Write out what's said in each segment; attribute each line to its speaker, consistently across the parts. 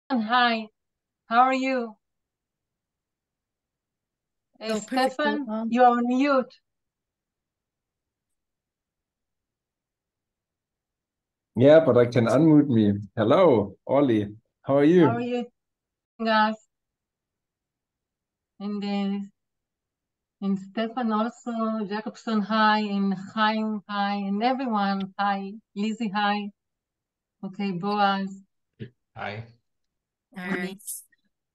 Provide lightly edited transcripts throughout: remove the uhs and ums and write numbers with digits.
Speaker 1: Hi, how are you?
Speaker 2: Perfect.
Speaker 1: Stefan, you are on mute.
Speaker 3: Yeah, but I can unmute me. Hello, Orly. How are you?
Speaker 1: How are you, guys? And Stefan also, Jacobson, hi, and Chaim, hi, and everyone, hi, Lizzie, hi. Okay, Boaz.
Speaker 4: Hi.
Speaker 2: All right.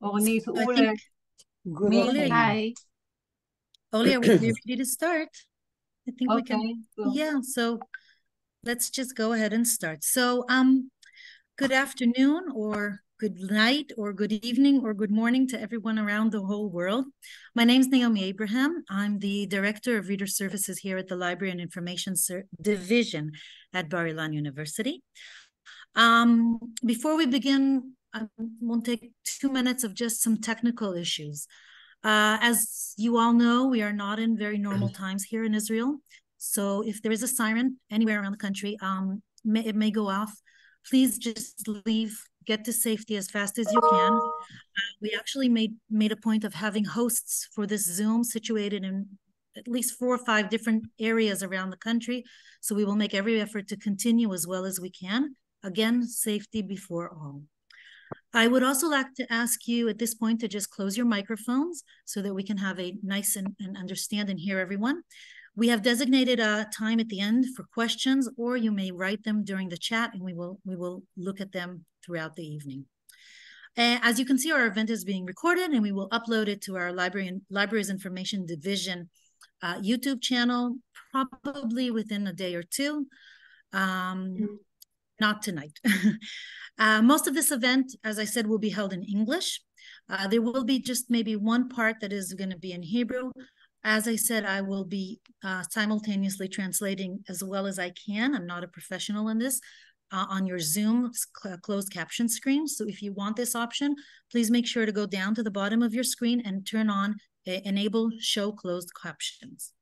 Speaker 1: Ornit,
Speaker 2: So I
Speaker 1: Ule.
Speaker 2: think,
Speaker 1: Good
Speaker 2: Olga, hi. Olga, are we ready to start? I think we can. Yeah, so let's just go ahead and start. So, good afternoon or good night or good evening or good morning to everyone around the whole world. My name is Naomi Abraham. I'm the Director of Reader Services here at the Library and Information Division at Bar-Ilan University. Before we begin, I won't take 2 minutes of just some technical issues. As you all know, we are not in very normal times here in Israel. So if there is a siren anywhere around the country, it may go off. Please just leave, get to safety as fast as you can. We actually made a point of having hosts for this Zoom situated in at least 4 or 5 different areas around the country. So we will make every effort to continue as well as we can. Again, safety before all. I would also like to ask you at this point to just close your microphones so that we can have a nice and understand and hear everyone. We have designated a time at the end for questions, or you may write them during the chat and we will look at them throughout the evening. As you can see, our event is being recorded and we will upload it to our Libraries Information Division YouTube channel, probably within a day or two. Not tonight. Most of this event, as I said, will be held in English. There will be just maybe one part that is going to be in Hebrew. As I said, I will be simultaneously translating as well as I can. I'm not a professional in this. On your Zoom closed caption screen. So if you want this option, please make sure to go down to the bottom of your screen and turn on enable show closed captions.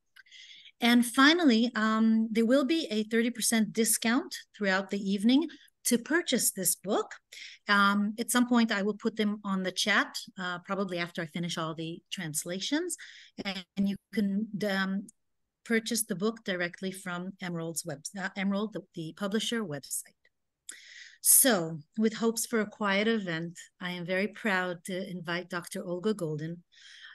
Speaker 2: And finally, there will be a 30% discount throughout the evening to purchase this book. At some point, I will put them on the chat, probably after I finish all the translations. And you can purchase the book directly from Emerald's website, Emerald, the publisher website. So, with hopes for a quiet event, I am very proud to invite Dr. Olga Goldin,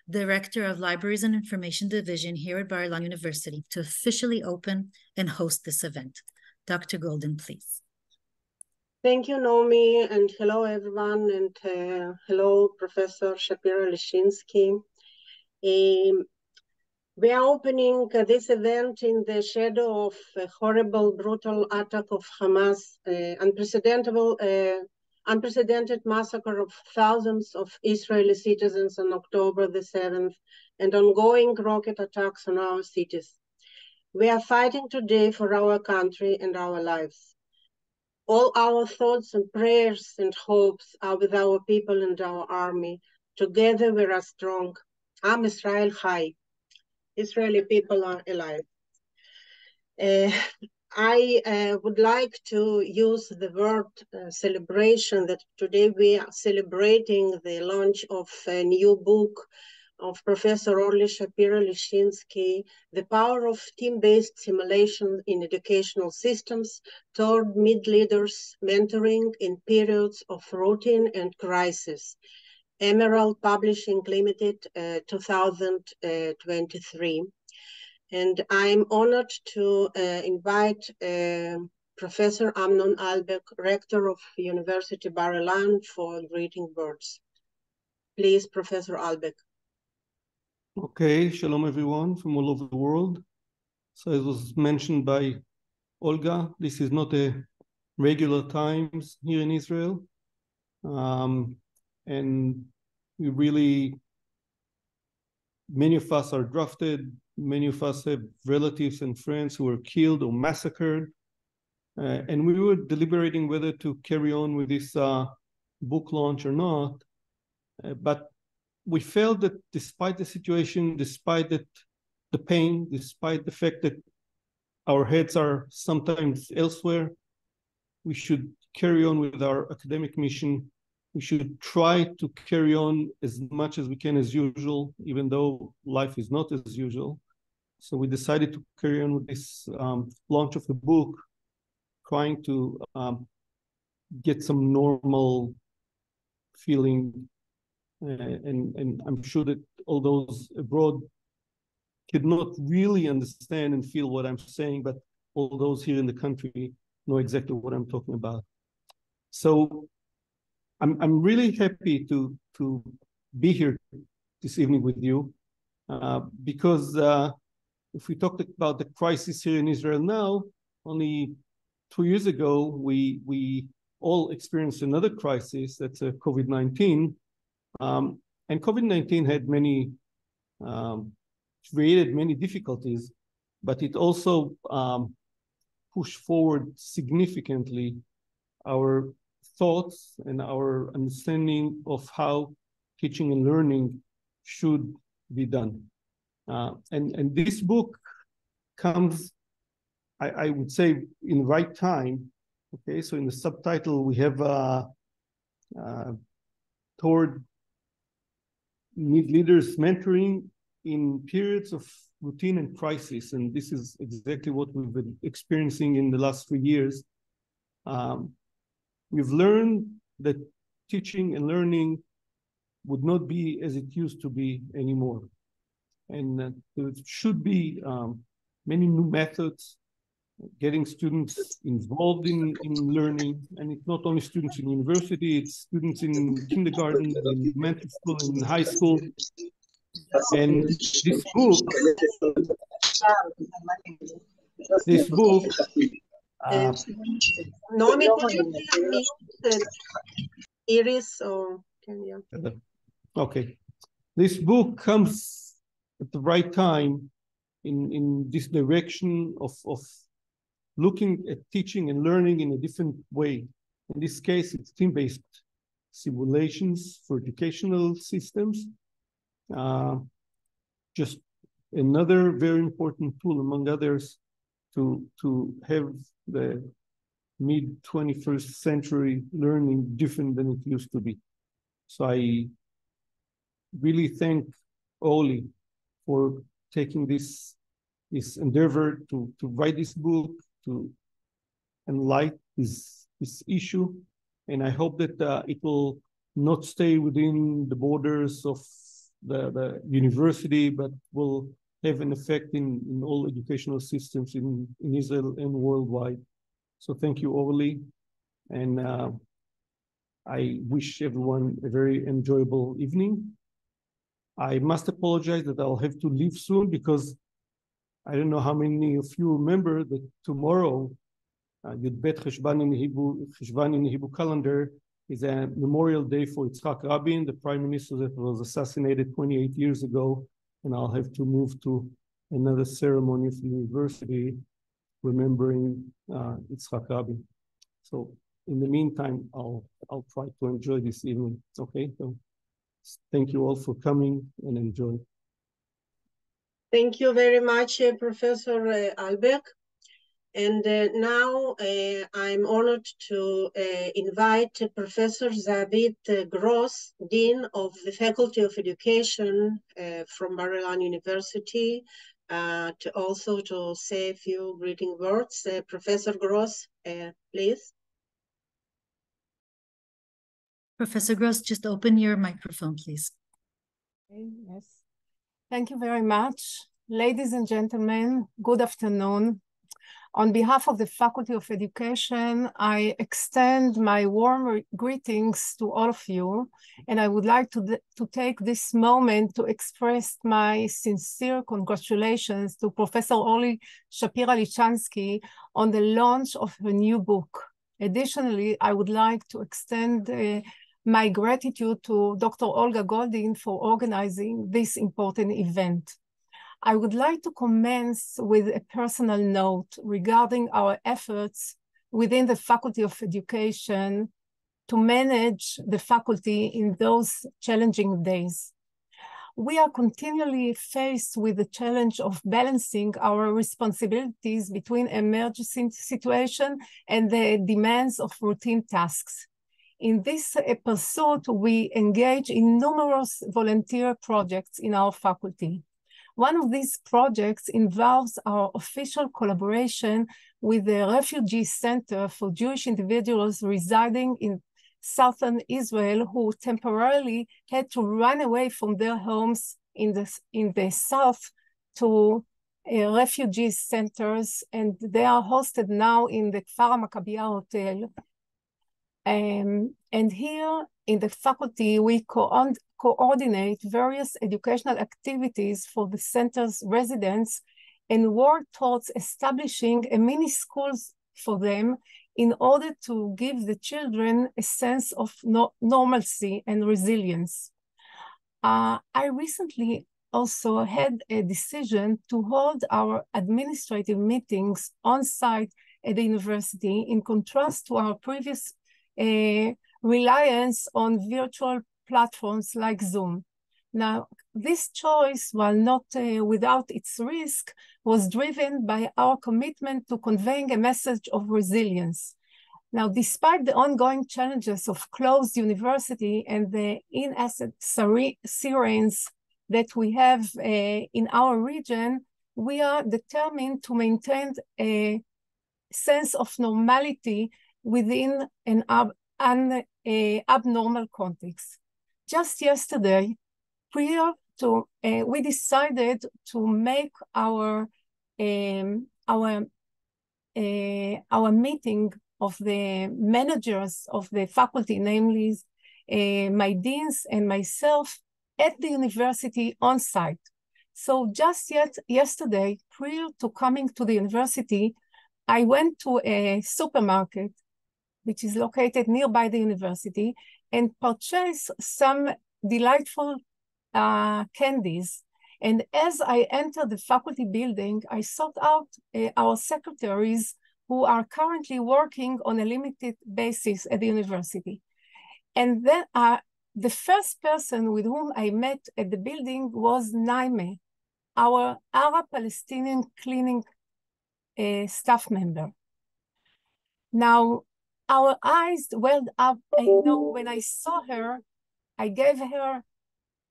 Speaker 2: Director of Libraries and Information Division here at Bar-Ilan University, to officially open and host this event. Dr. Goldin, please.
Speaker 5: Thank you, Naomi, and hello, everyone, and hello, Professor Shapira-Lishchinsky. We are opening this event in the shadow of a horrible, brutal attack of Hamas, unprecedented massacre of thousands of Israeli citizens on October the 7th, and ongoing rocket attacks on our cities. We are fighting today for our country and our lives. All our thoughts and prayers and hopes are with our people and our army. Together we are strong. Am Israel Chai. Israeli people are alive. I would like to use the word celebration, that today we are celebrating the launch of a new book of Professor Orly Shapira-Lishchinsky, The Power of Team-Based Simulation in Educational Systems Toward Mid-Leaders Mentoring in Periods of Routine and Crisis. Emerald Publishing Limited, 2023. And I'm honored to invite Professor Amnon Albeck, Rector of University Bar-Ilan, for greeting words. Please, Professor Albeck.
Speaker 6: Okay, shalom everyone from all over the world. So as was mentioned by Olga, this is not a regular times here in Israel. And we really, many of us are drafted, many of us have relatives and friends who were killed or massacred. And we were deliberating whether to carry on with this book launch or not. But we felt that despite the situation, despite the pain, despite the fact that our heads are sometimes elsewhere, we should carry on with our academic mission we should try to carry on as much as we can as usual, even though life is not as usual. So we decided to carry on with this launch of the book, trying to get some normal feeling. And I'm sure that all those abroad could not really understand and feel what I'm saying, but all those here in the country know exactly what I'm talking about. So I'm really happy to be here this evening with you, because if we talk about the crisis here in Israel now, only 2 years ago, we all experienced another crisis, that's COVID-19. And COVID-19 had created many difficulties, but it also pushed forward significantly our thoughts and our understanding of how teaching and learning should be done. And this book comes, I would say, in the right time. Okay, so in the subtitle we have toward leaders mentoring in periods of routine and crisis, and this is exactly what we've been experiencing in the last 3 years. We've learned that teaching and learning would not be as it used to be anymore. And there should be many new methods, getting students involved in learning. And it's not only students in university, it's students in kindergarten, in elementary school, in high school. And this book
Speaker 5: Naomi, could you please mute Iris, or can you?
Speaker 6: Okay. This book comes at the right time in this direction of looking at teaching and learning in a different way. In this case, it's team-based simulations for educational systems. Just another very important tool, among others, to have the mid-21st century learning different than it used to be. So I really thank Orly for taking this endeavor to write this book, to enlighten this issue. And I hope that it will not stay within the borders of the university, but will have an effect in all educational systems in Israel and worldwide. So thank you, Orly. And I wish everyone a very enjoyable evening. I must apologize that I'll have to leave soon, because I don't know how many of you remember that tomorrow, Yud Bet Cheshvan in the Hebrew calendar, is a memorial day for Yitzhak Rabin, the prime minister that was assassinated 28 years ago, and I'll have to move to another ceremony of the university remembering Yitzhak Rabin. So in the meantime, I'll try to enjoy this evening. Okay, so thank you all for coming, and enjoy.
Speaker 5: Thank you very much, Professor Albeck. And now I'm honored to invite Professor Zabit Gross, Dean of the Faculty of Education from Bar-Ilan University, to also to say a few greeting words. Professor Gross, please.
Speaker 2: Professor Gross, just open your microphone, please.
Speaker 4: Okay, yes. Thank you very much. Ladies and gentlemen, good afternoon. On behalf of the Faculty of Education, I extend my warm greetings to all of you, and I would like to take this moment to express my sincere congratulations to Professor Orly Shapira-Lishchinsky on the launch of her new book. Additionally, I would like to extend my gratitude to Dr. Olga Goldin for organizing this important event. I would like to commence with a personal note regarding our efforts within the Faculty of Education to manage the faculty in those challenging days. We are continually faced with the challenge of balancing our responsibilities between emergency situation and the demands of routine tasks. In this pursuit, we engage in numerous volunteer projects in our faculty. One of these projects involves our official collaboration with the Refugee Center for Jewish individuals residing in southern Israel who temporarily had to run away from their homes in the south to refugee centers, and they are hosted now in the Kfar Maccabiah Hotel. And here in the faculty, we coordinate various educational activities for the center's residents and work towards establishing a mini schools for them in order to give the children a sense of normalcy and resilience. I recently also had a decision to hold our administrative meetings on site at the university in contrast to our previous reliance on virtual platforms like Zoom. Now, this choice, while not without its risk, was driven by our commitment to conveying a message of resilience. Now, despite the ongoing challenges of closed university and the in-asset sirens that we have in our region, we are determined to maintain a sense of normality within an abnormal context. Just yesterday, prior to, we decided to make our meeting of the managers of the faculty, namely my deans and myself, at the university on site. So just yesterday, prior to coming to the university, I went to a supermarket, which is located nearby the university, and purchased some delightful candies. And as I entered the faculty building, I sought out our secretaries who are currently working on a limited basis at the university. And then the first person with whom I met at the building was Naime, our Arab-Palestinian cleaning staff member. Now, our eyes welled up. I know when I saw her, I gave her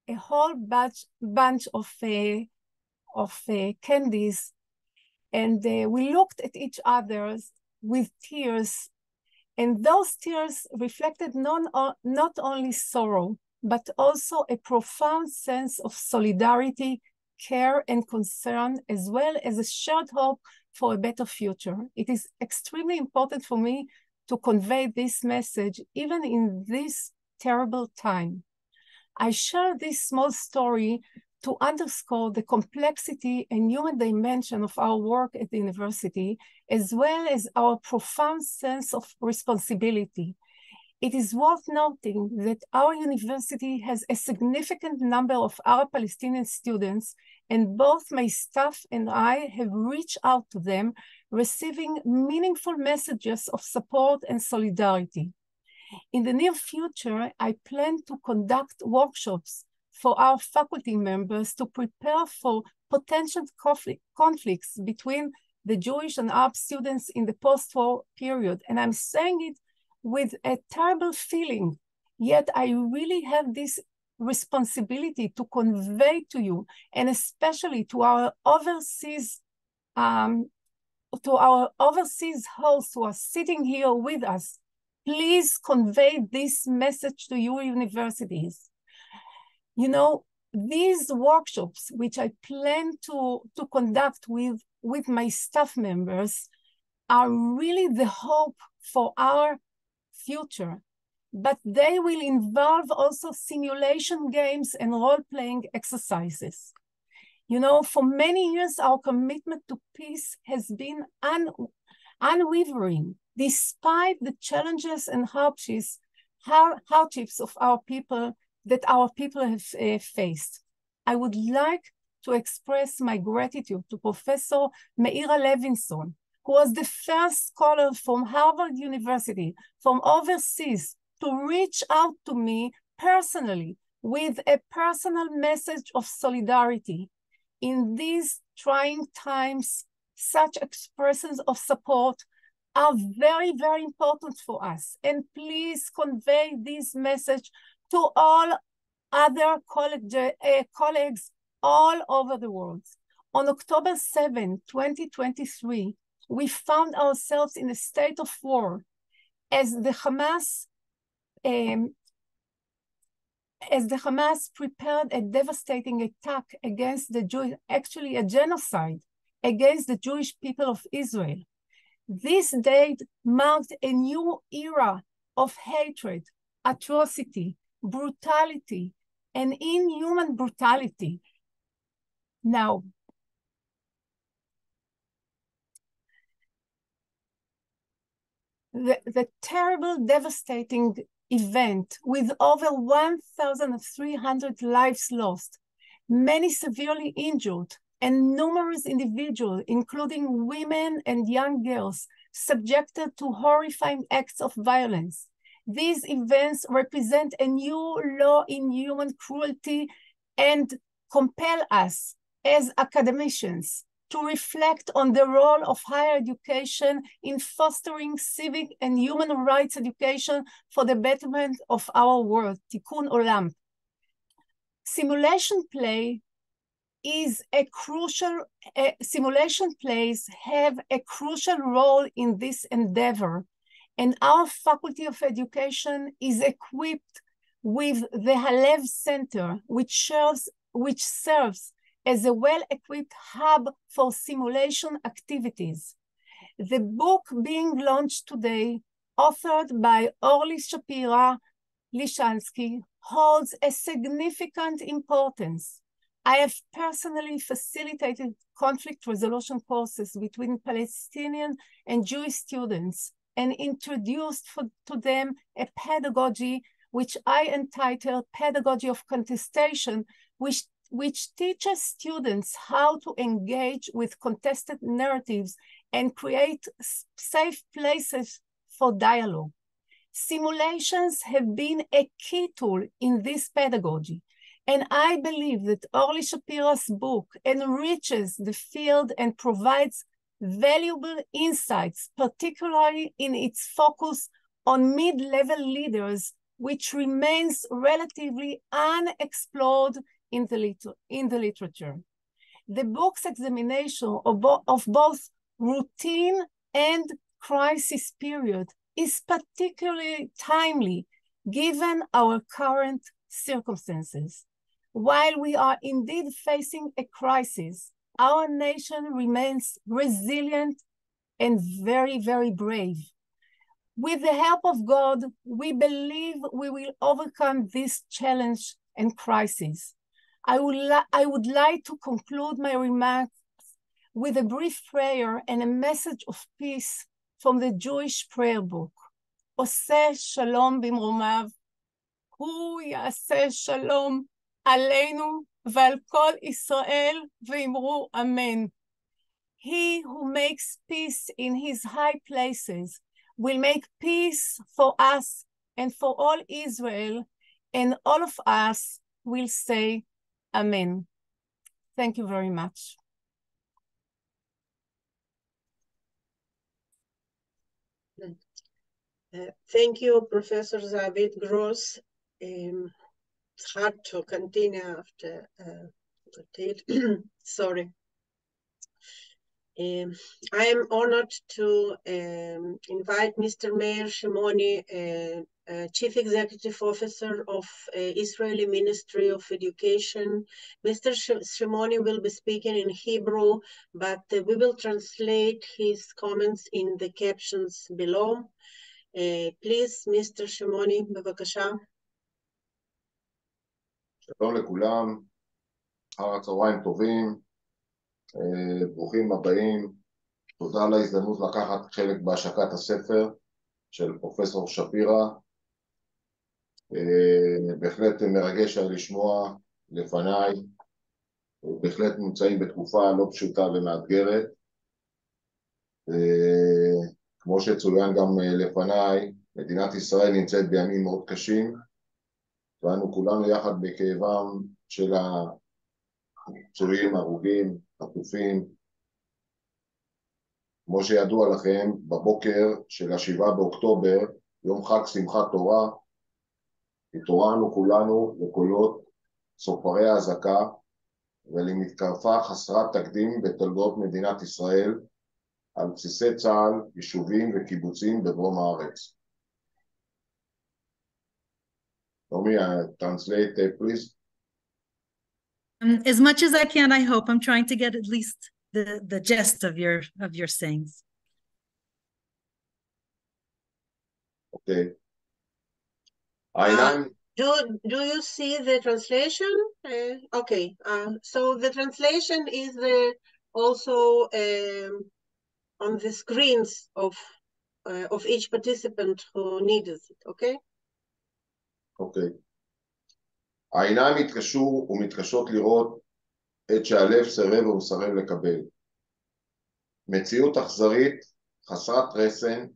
Speaker 4: a whole bunch of candies, and we looked at each other with tears, and those tears reflected not only sorrow, but also a profound sense of solidarity, care, and concern, as well as a shared hope for a better future. It is extremely important for me to convey this message, even in this terrible time. I share this small story to underscore the complexity and human dimension of our work at the university, as well as our profound sense of responsibility. It is worth noting that our university has a significant number of Arab-Palestinian students, and both my staff and I have reached out to them, receiving meaningful messages of support and solidarity. In the near future, I plan to conduct workshops for our faculty members to prepare for potential conflicts between the Jewish and Arab students in the post-war period. And I'm saying it with a terrible feeling, yet I really have this responsibility to convey to you, and especially to our overseas hosts who are sitting here with us. Please convey this message to your universities. You know, these workshops, which I plan to conduct with my staff members, are really the hope for our future, but they will involve also simulation games and role-playing exercises. You know, for many years, our commitment to peace has been unwavering, despite the challenges and hardships of our people have faced. I would like to express my gratitude to Professor Meira Levinson, who was the first scholar from Harvard University, from overseas, to reach out to me personally with a personal message of solidarity. In these trying times, such expressions of support are very, very important for us. And please convey this message to all other colleagues all over the world. On October 7, 2023, we found ourselves in a state of war as the Hamas prepared a devastating attack against the Jewish, actually a genocide against the Jewish people of Israel. This date marked a new era of hatred, atrocity, brutality, and inhuman brutality. Now, the terrible, devastating event with over 1,300 lives lost, many severely injured, and numerous individuals, including women and young girls, subjected to horrifying acts of violence. These events represent a new law in human cruelty and compel us as academicians to reflect on the role of higher education in fostering civic and human rights education for the betterment of our world, Tikkun Olam. Simulation plays have a crucial role in this endeavor, and our Faculty of Education is equipped with the Halev Center, which serves as a well-equipped hub for simulation activities. The book being launched today, authored by Orly Shapira-Lishchinsky, holds a significant importance. I have personally facilitated conflict resolution courses between Palestinian and Jewish students and introduced to them a pedagogy which I entitled Pedagogy of Contestation, which teaches students how to engage with contested narratives and create safe places for dialogue. Simulations have been a key tool in this pedagogy, and I believe that Orly Shapira's book enriches the field and provides valuable insights, particularly in its focus on mid-level leaders, which remains relatively unexplored in the literature. The book's examination of both routine and crisis period is particularly timely given our current circumstances. While we are indeed facing a crisis, our nation remains resilient and very, very brave. With the help of God, we believe we will overcome this challenge and crisis. I would like to conclude my remarks with a brief prayer and a message of peace from the Jewish prayer book. עושה שלום במרומיו, הוא יעשה שלום עלינו ועל כל ישראל ואמרו אמן. He who makes peace in his high places will make peace for us and for all Israel, and all of us will say amen. Thank you very much.
Speaker 5: Thank you, Professor Zabit Gross. It's hard to continue after sorry. I am honored to invite Mr. Meir Shimoni, Chief Executive Officer of Israeli Ministry of Education. Mr. Shimoni will be speaking in Hebrew, but we will translate his comments in the captions below. Please, Mr. Shimoni, בבקשה.
Speaker 7: שלום לכולם, אחר הצהריים טובים, ברוכים הבאים. תודה על ההזדמנות לקחת חלק בהשקת הספר של פרופסור שפירא. בהחלט מרגש לשמוע לפניי, בהחלט נמצאים בתקופה לא פשוטה ומאתגרת. כמו שצוין גם לפניי, מדינת ישראל נמצאת בימים מאוד קשים, ואנו כולנו יחד בכאבם של הפצועים, הרוגים, חטופים. כמו שידוע לכם, בבוקר של ה7 באוקטובר, יום חג שמחת תורה, התעוררנו כולנו לקולות צופרי האזעקה ולמתקפה חסרת תקדים בתולדות מדינת ישראל על בסיסי צה"ל, יישובים וקיבוצים בדרום הארץ. נעמי, translate, please.
Speaker 2: As much as I can, I hope. I'm trying to get at least the gist of your sayings.
Speaker 7: Okay.
Speaker 5: Do you see the translation? Okay. So the translation is also on the screens of each participant who needs it. Okay.
Speaker 7: Okay. העיניים התקשו ומתקשות לראות את שהלב סרב ומסרב לקבל. מציאות אכזרית, חסרת רסן,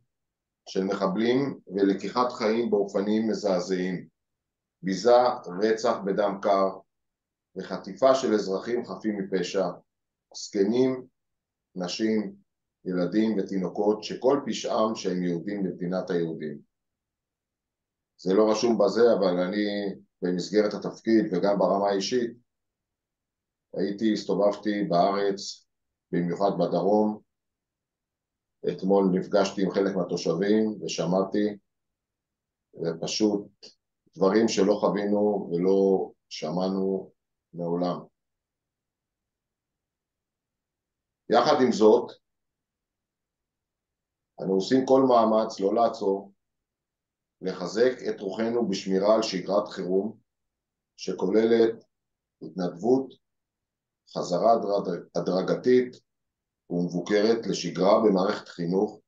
Speaker 7: של מחבלים ולקיחת חיים באופנים מזעזעים. ביזה, רצח בדם קר, וחטיפה של אזרחים חפים מפשע, זקנים, נשים, ילדים ותינוקות, שכל פשעם שהם יהודים במדינת היהודים. זה לא רשום בזה, אבל אני במסגרת התפקיד וגם ברמה האישית, הסתובבתי בארץ, במיוחד בדרום. אתמול נפגשתי עם חלק מהתושבים ושמעתי, ופשוט דברים שלא חווינו ולא שמענו מעולם. יחד עם זאת, אנו עושים כל מאמץ לא לעצור, לחזק את רוחנו בשמירה על שגרת חירום, שכוללת התנדבות, חזרה הדרגתית ומבוקרת לשגרה במערכת חינוך.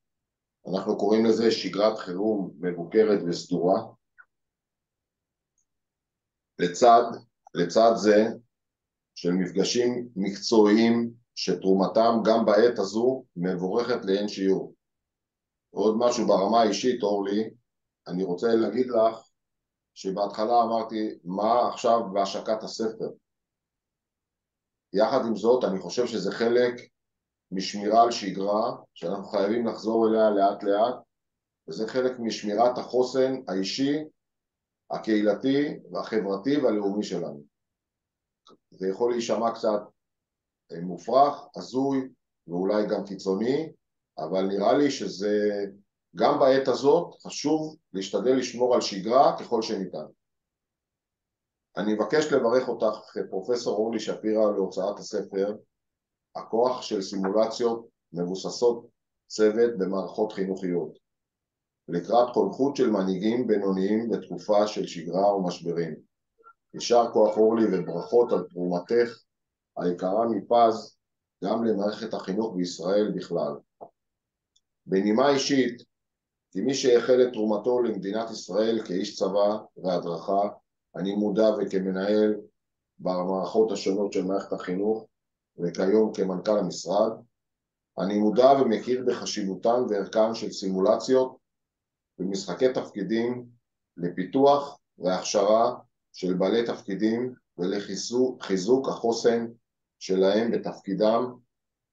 Speaker 7: אנחנו קוראים לזה שגרת חירום מבוקרת וסדורה. לצד זה של מפגשים מקצועיים שתרומתם גם בעת הזו מבורכת לאין שיעור. עוד משהו ברמה האישית, אורלי, אני רוצה להגיד לך שבהתחלה אמרתי מה עכשיו בהשקת הספר. יחד עם זאת אני חושב שזה חלק משמירה על שגרה שאנחנו חייבים לחזור אליה לאט לאט, וזה חלק משמירת החוסן האישי, הקהילתי והחברתי והלאומי שלנו. זה יכול להישמע קצת מופרך, הזוי ואולי גם קיצוני, אבל נראה לי שזה גם בעת הזאת חשוב להשתדל לשמור על שגרה ככל שניתן. אני מבקש לברך אותך, פרופסור אורלי שפירא, להוצאת הספר הכוח של סימולציות מבוססות צוות במערכות חינוכיות, לקראת חונכות של מנהיגים בינוניים בתקופה של שגרה ומשברים. יישר כוח אורלי וברכות על תרומתך היקרה מפז גם למערכת החינוך בישראל בכלל. בנימה אישית, כמי שהחל את תרומתו למדינת ישראל כאיש צבא והדרכה, אני מודע וכמנהל במערכות השונות של מערכת החינוך, וכיום כמנכ"ל המשרד, אני מודע ומכיר בחשיבותן וערכן של סימולציות ומשחקי תפקידים לפיתוח והכשרה של בעלי תפקידים ולחיזוק החוסן שלהם בתפקידם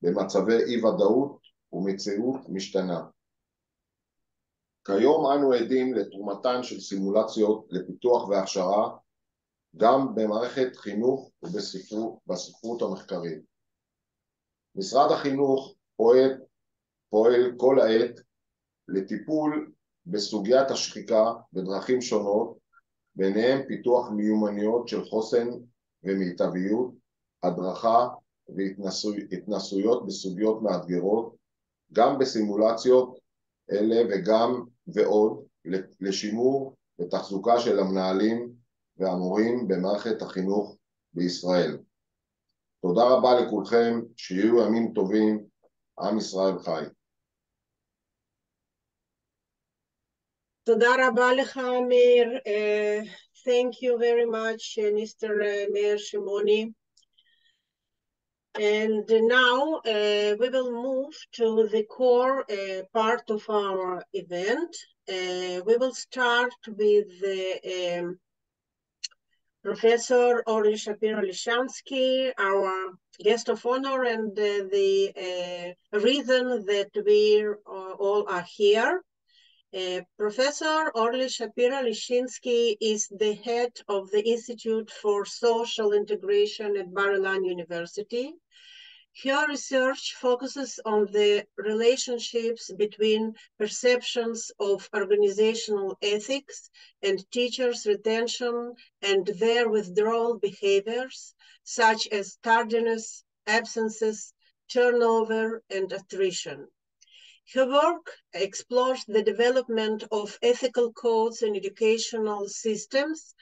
Speaker 7: במצבי אי-ודאות ומציאות משתנה. כיום אנו עדים לתרומתן של סימולציות לפיתוח והכשרה גם במערכת חינוך ובספרות המחקרית. משרד החינוך פועל כל העת לטיפול בסוגיית השחיקה בדרכים שונות, ביניהם פיתוח מיומנויות של חוסן ומיטביות, הדרכה והתנסויות בסוגיות מאתגרות, גם בסימולציות אלה וגם ועוד לשימור ותחזוקה של המנהלים והמורים במערכת החינוך בישראל. תודה רבה לכולכם, שיהיו ימים טובים, עם ישראל חי.
Speaker 5: תודה רבה לך, אמיר. Thank you very much, Mr. Meir Shimoni. And now we will move to the core part of our event. We will start with Professor Orly Shapira-Liszchinsky, our guest of honor, and the reason that we all are here. Professor Orly Shapira-Liszchinsky is the head of the Institute for Social Integration at Bar-Ilan University. Her research focuses on the relationships between perceptions of organizational ethics and teachers' retention and their withdrawal behaviors, such as tardiness, absences, turnover, and attrition. Her work explores the development of ethical codes in educational systems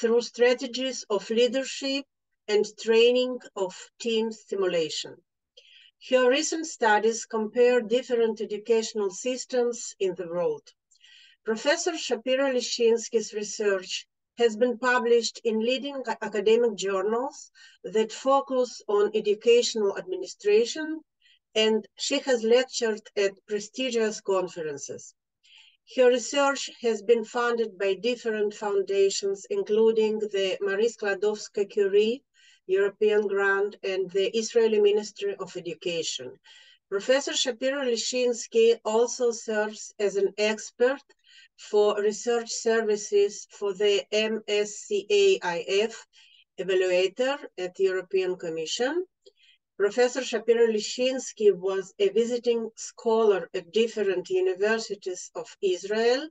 Speaker 5: through strategies of leadership and training of team simulation. Her recent studies compare different educational systems in the world. Professor Shapira-Liszchinsky's research has been published in leading academic journals that focus on educational administration, and she has lectured at prestigious conferences. Her research has been funded by different foundations, including the Marie Skłodowska-Curie European Grant and the Israeli Ministry of Education. Professor Shapira-Liszchinsky also serves as an expert for research services for the MSCAIF evaluator at the European Commission. Professor Shapira-Liszchinsky was a visiting scholar at different universities of Israel,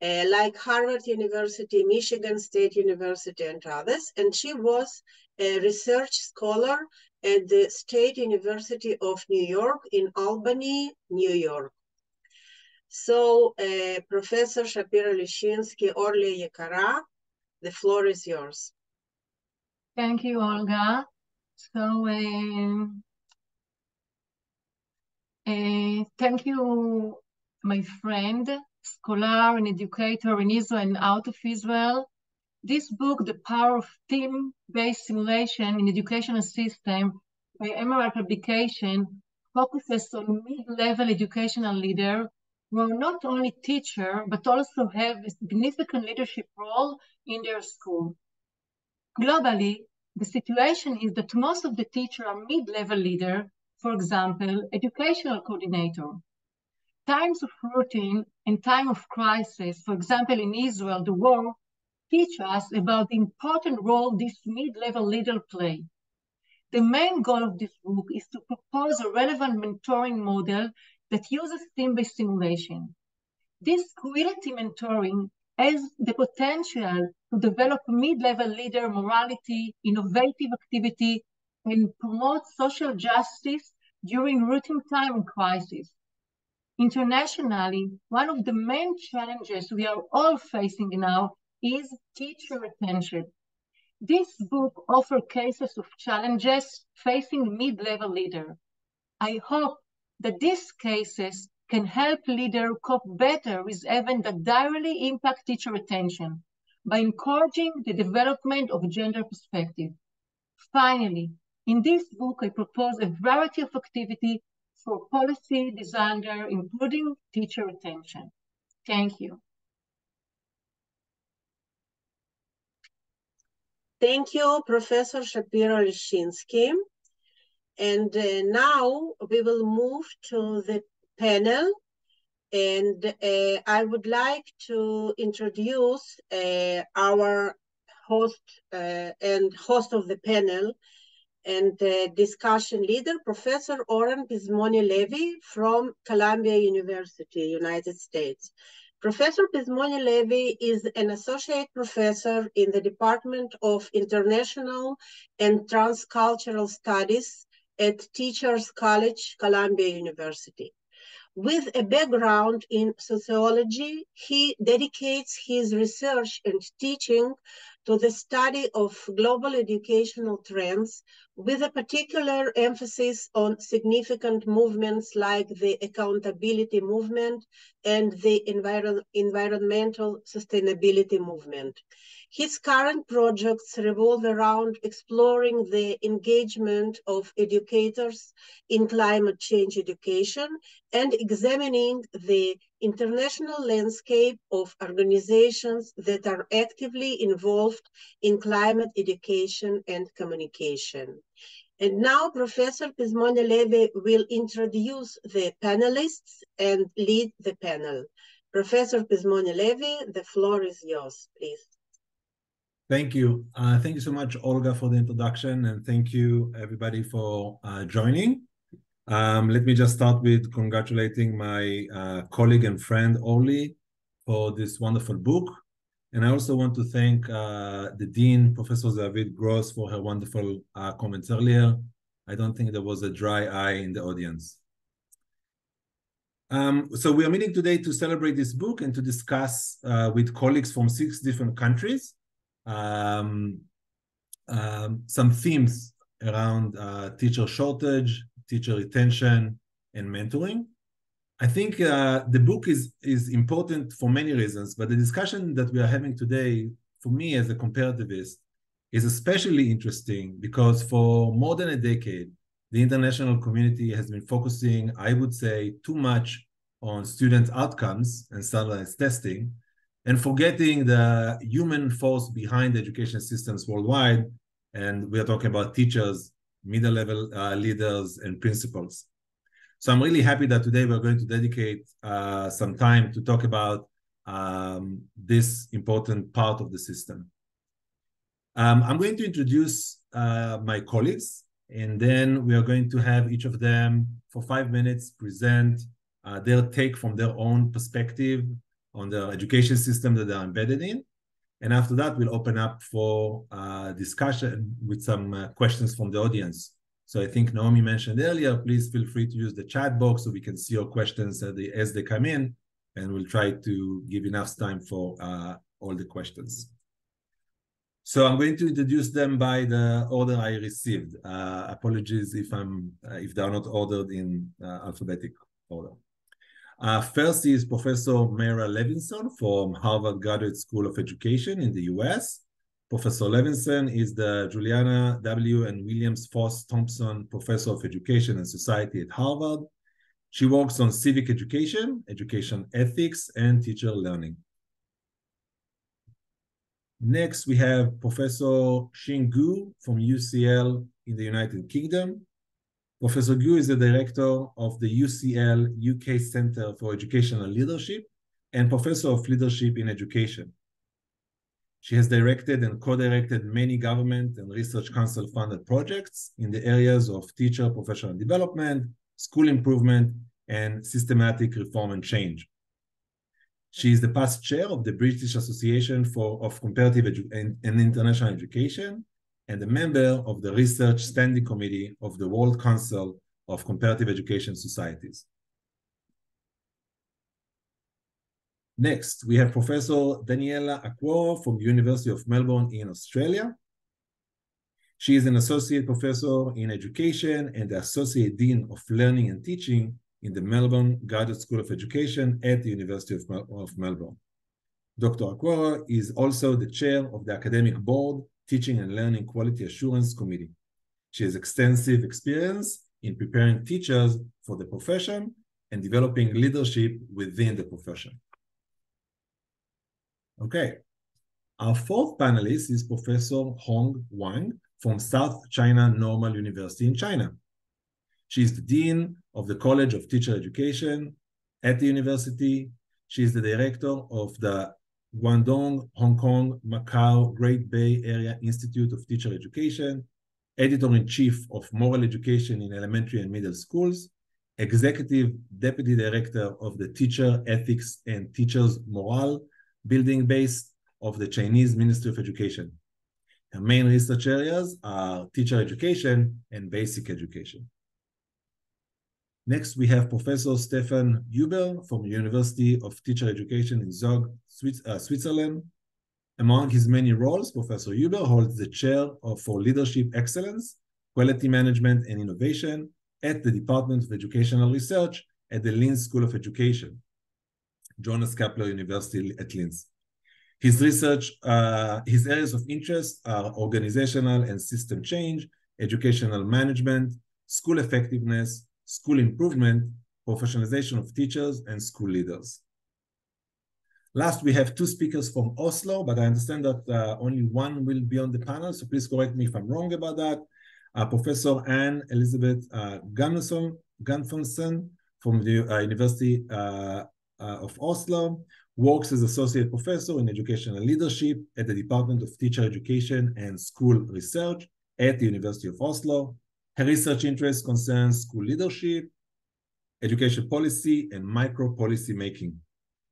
Speaker 5: like Harvard University, Michigan State University, and others. And she was a research scholar at the State University of New York in Albany, New York. So, Professor Shapira-Liszchinsky, Orly Yekara, the floor is yours.
Speaker 1: Thank you, Olga. So, thank you, my friend, scholar and educator in Israel and out of Israel. This book, The Power of Team-Based Simulation in Educational System by Emerald Publication, focuses on mid-level educational leaders who are not only teachers, but also have a significant leadership role in their school. Globally, the situation is that most of the teachers are mid-level leaders, for example, educational coordinator. Times of routine and time of crisis, for example, in Israel, the war, teach us about the important role this mid-level leader play. The main goal of this book is to propose a relevant mentoring model that uses team-based simulation. This quality mentoring has the potential to develop mid-level leader morality, innovative activity, and promote social justice during routine time and crisis. Internationally, one of the main challenges we are all facing now is teacher retention. This book offers cases of challenges facing mid-level leaders. I hope that these cases can help leaders cope better with events that directly impact teacher retention by encouraging the development of gender perspective. Finally, in this book, I propose a variety of activities for policy designers, including teacher retention. Thank you.
Speaker 5: Thank you, Professor Shapira-Liszchinsky. And now we will move to the panel. And I would like to introduce our host and host of the panel and discussion leader, Professor Oren Pizmoni-Levy from Columbia University, United States. Professor Pizmoni-Levy is an associate professor in the Department of International and Transcultural Studies at Teachers College, Columbia University. With a background in sociology, he dedicates his research and teaching to the study of global educational trends, with a particular emphasis on significant movements like the accountability movement and the environmental sustainability movement. His current projects revolve around exploring the engagement of educators in climate change education and examining the international landscape of organizations that are actively involved in climate education and communication. And now Professor Pizmony-Levy will introduce the panelists and lead the panel. Professor Pizmony-Levy, the floor is yours, please.
Speaker 8: Thank you. Thank you so much, Olga, for the introduction, and thank you, everybody, for joining. Let me just start with congratulating my colleague and friend, Orly, for this wonderful book. And I also want to thank the Dean, Professor Zavid Gross, for her wonderful comments earlier. I don't think there was a dry eye in the audience. So we are meeting today to celebrate this book and to discuss with colleagues from 6 different countries some themes around teacher shortage, teacher retention, and mentoring. I think the book is important for many reasons, but the discussion that we are having today, for me as a comparativist, is especially interesting because for more than a decade, the international community has been focusing, I would say, too much on student outcomes and standardized testing, and forgetting the human force behind education systems worldwide. And we are talking about teachers, middle-level leaders, and principals. So I'm really happy that today we're going to dedicate some time to talk about this important part of the system. I'm going to introduce my colleagues, and then we are going to have each of them for 5 minutes present their take from their own perspective on the education system that they're embedded in. And after that, we'll open up for discussion with some questions from the audience. So I think Naomi mentioned earlier, please feel free to use the chat box so we can see your questions as they come in, and we'll try to give enough time for all the questions. So I'm going to introduce them by the order I received. Apologies if they are not ordered in alphabetic order. First is Professor Mayra Levinson from Harvard Graduate School of Education in the US. Professor Levinson is the Juliana W. and Williams Foss Thompson Professor of Education and Society at Harvard. She works on civic education, education ethics, and teacher learning. Next, we have Professor Xin Gu from UCL in the United Kingdom. Professor Gu is the director of the UCL UK Center for Educational Leadership and Professor of Leadership in Education. She has directed and co-directed many government and research council funded projects in the areas of teacher professional development, school improvement, and systematic reform and change. She is the past chair of the British Association of Comparative and International Education, and a member of the Research Standing Committee of the World Council of Comparative Education Societies. Next, we have Professor Daniela Akwo from the University of Melbourne in Australia. She is an associate professor in education and the associate dean of learning and teaching in the Melbourne Graduate School of Education at the University of Melbourne. Dr. Akwo is also the chair of the academic board Teaching and Learning Quality Assurance Committee. She has extensive experience in preparing teachers for the profession and developing leadership within the profession. Okay, our fourth panelist is Professor Hong Wang from South China Normal University in China. She is the Dean of the College of Teacher Education at the university. She is the director of the Guangdong, Hong Kong, Macau, Great Bay Area Institute of Teacher Education, editor-in-chief of Moral Education in Elementary and Middle Schools, executive deputy director of the Teacher Ethics and Teachers Morale building base of the Chinese Ministry of Education. Her main research areas are teacher education and basic education. Next, we have Professor Stefan Huber from the University of Teacher Education in Zug, Switzerland. Among his many roles, Professor Huber holds the chair for Leadership Excellence, Quality Management and Innovation at the Department of Educational Research at the Linz School of Education, Johannes Kepler University at Linz. His research, his areas of interest are organizational and system change, educational management, school effectiveness, school improvement, professionalization of teachers, and school leaders. Last, we have two speakers from Oslo, but I understand that only one will be on the panel, so please correct me if I'm wrong about that. Professor Anne Elizabeth Gunfonsen from the University of Oslo, works as Associate Professor in Educational Leadership at the Department of Teacher Education and School Research at the University of Oslo. Her research interests concern school leadership, education policy, and micro-policy making.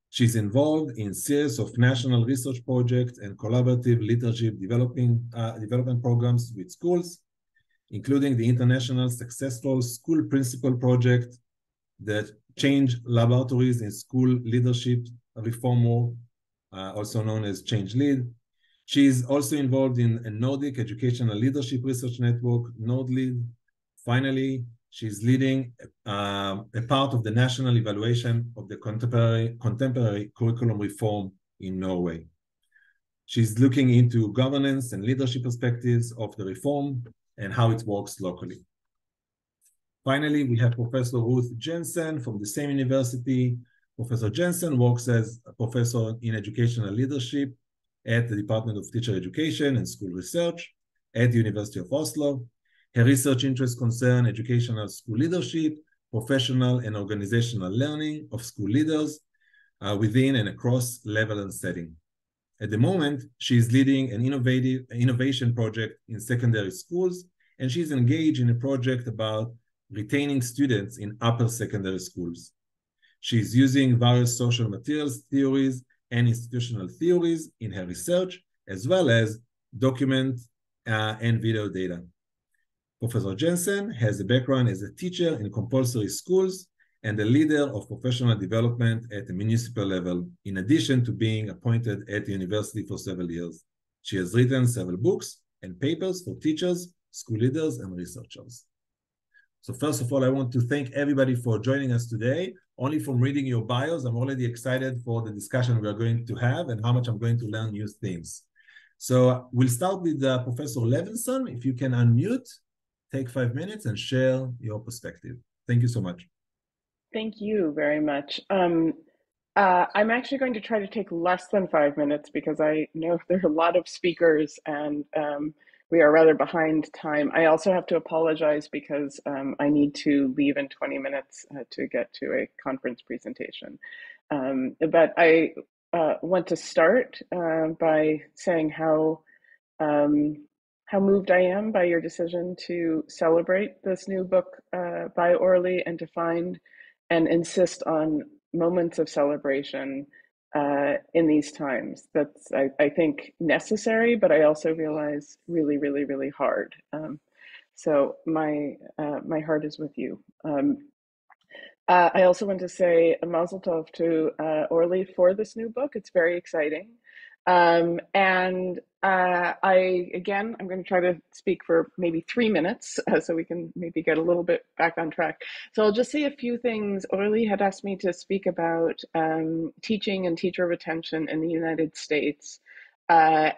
Speaker 8: She's involved in a series of national research projects and collaborative leadership development programs with schools, including the international successful School Principal Project that changed laboratories in school leadership reform work, also known as Change Lead. She is also involved in a Nordic Educational Leadership Research Network, NordLead. Finally, she's leading a part of the national evaluation of the contemporary curriculum reform in Norway. She's looking into governance and leadership perspectives of the reform and how it works locally. Finally, we have Professor Ruth Jensen from the same university. Professor Jensen works as a professor in educational leadership at the Department of Teacher Education and School Research at the University of Oslo. Her research interests concern educational school leadership, professional and organizational learning of school leaders within and across level and setting. At the moment, she is leading an innovation project in secondary schools, and she's engaged in a project about retaining students in upper secondary schools. She's using various social materials theories and institutional theories in her research, as well as document and video data. Professor Jensen has a background as a teacher in compulsory schools and a leader of professional development at the municipal level, in addition to being appointed at the university for several years. She has written several books and papers for teachers, school leaders, and researchers. So first of all, I want to thank everybody for joining us today. Only from reading your bios, I'm already excited for the discussion we are going to have and how much I'm going to learn new things. So we'll start with Professor Levinson. If you can unmute, take 5 minutes and share your perspective. Thank you so much.
Speaker 9: Thank you very much. I'm actually going to try to take less than 5 minutes because I know there are a lot of speakers and we are rather behind time. I also have to apologize because I need to leave in 20 minutes to get to a conference presentation. But I want to start by saying how moved I am by your decision to celebrate this new book by Orly and to find and insist on moments of celebration in these times. That's, I think, necessary, but I also realize really, really, really hard. So my heart is with you. I also want to say a mazel tov to Orly for this new book. It's very exciting. I'm going to try to speak for maybe 3 minutes so we can maybe get a little bit back on track. So I'll just say a few things. Orly had asked me to speak about teaching and teacher retention in the United States. I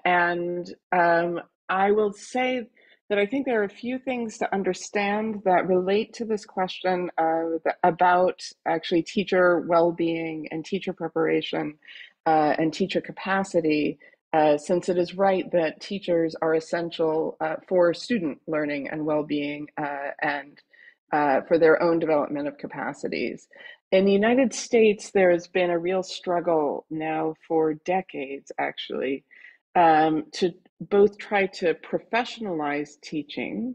Speaker 9: will say that I think there are a few things to understand that relate to this question about actually teacher well-being and teacher preparation and teacher capacity, since it is right that teachers are essential for student learning and well-being and for their own development of capacities. In the United States, there has been a real struggle now for decades, actually, to both try to professionalize teaching,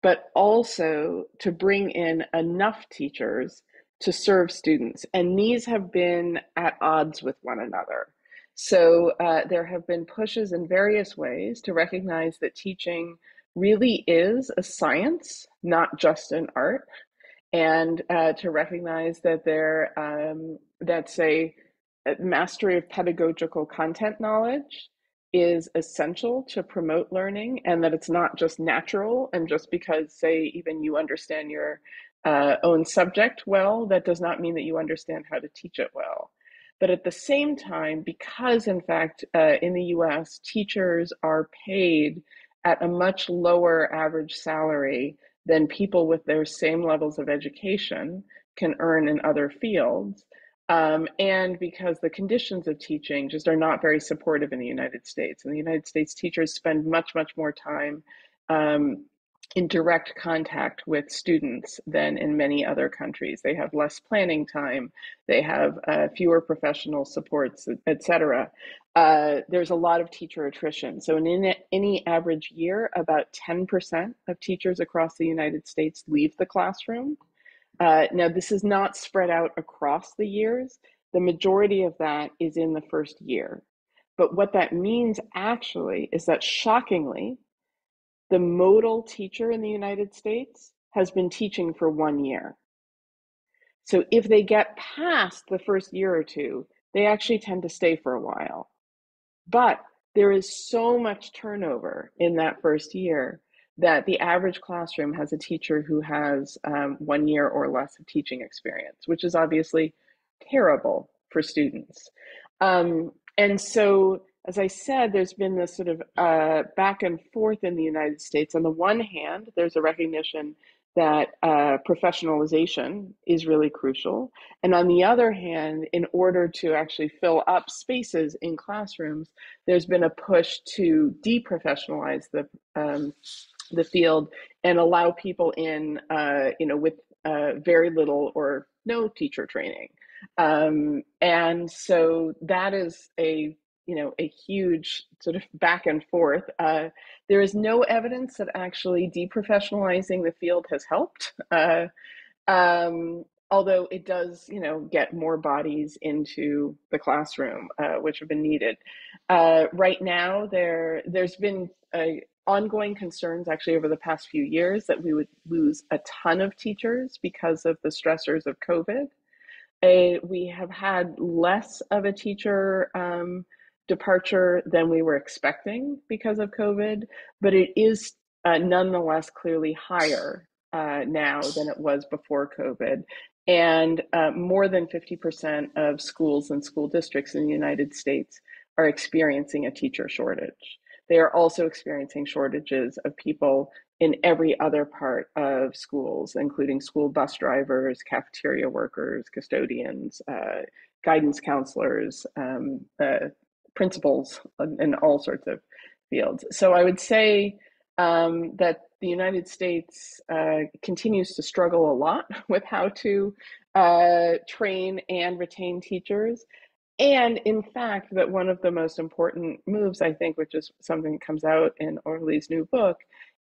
Speaker 9: but also to bring in enough teachers to serve students. And these have been at odds with one another. So there have been pushes in various ways to recognize that teaching really is a science, not just an art, and to recognize that that's a mastery of pedagogical content knowledge is essential to promote learning, and that it's not just natural, and just because, say, even you understand your own subject well, that does not mean that you understand how to teach it well. But at the same time, because in fact, in the US, teachers are paid at a much lower average salary than people with their same levels of education can earn in other fields, and because the conditions of teaching just are not very supportive in the United States. In the United States, teachers spend much, much more time in direct contact with students than in many other countries. They have less planning time, they have fewer professional supports, etc. There's a lot of teacher attrition. So in any average year, about 10% of teachers across the United States leave the classroom. Now, this is not spread out across the years. The majority of that is in the first year. But what that means actually is that, shockingly, the modal teacher in the United States has been teaching for 1 year. So if they get past the first year or two, they actually tend to stay for a while. But there is so much turnover in that first year that the average classroom has a teacher who has 1 year or less of teaching experience, which is obviously terrible for students. And so, as I said, there's been this sort of back and forth in the United States. On the one hand, there's a recognition that professionalization is really crucial. And on the other hand, in order to actually fill up spaces in classrooms, there's been a push to deprofessionalize the field and allow people in, with very little or no teacher training. And so that is a huge sort of back and forth. There is no evidence that actually deprofessionalizing the field has helped, although it does, get more bodies into the classroom, which have been needed. Right now, there's been ongoing concerns actually over the past few years that we would lose a ton of teachers because of the stressors of COVID. We have had less of a teacher departure than we were expecting because of COVID, but it is nonetheless clearly higher now than it was before COVID. And more than 50% of schools and school districts in the United States are experiencing a teacher shortage. They are also experiencing shortages of people in every other part of schools, including school bus drivers, cafeteria workers, custodians, guidance counselors, principals, in all sorts of fields. So I would say that the United States continues to struggle a lot with how to train and retain teachers. And in fact, that one of the most important moves, I think, which is something that comes out in Orly's new book,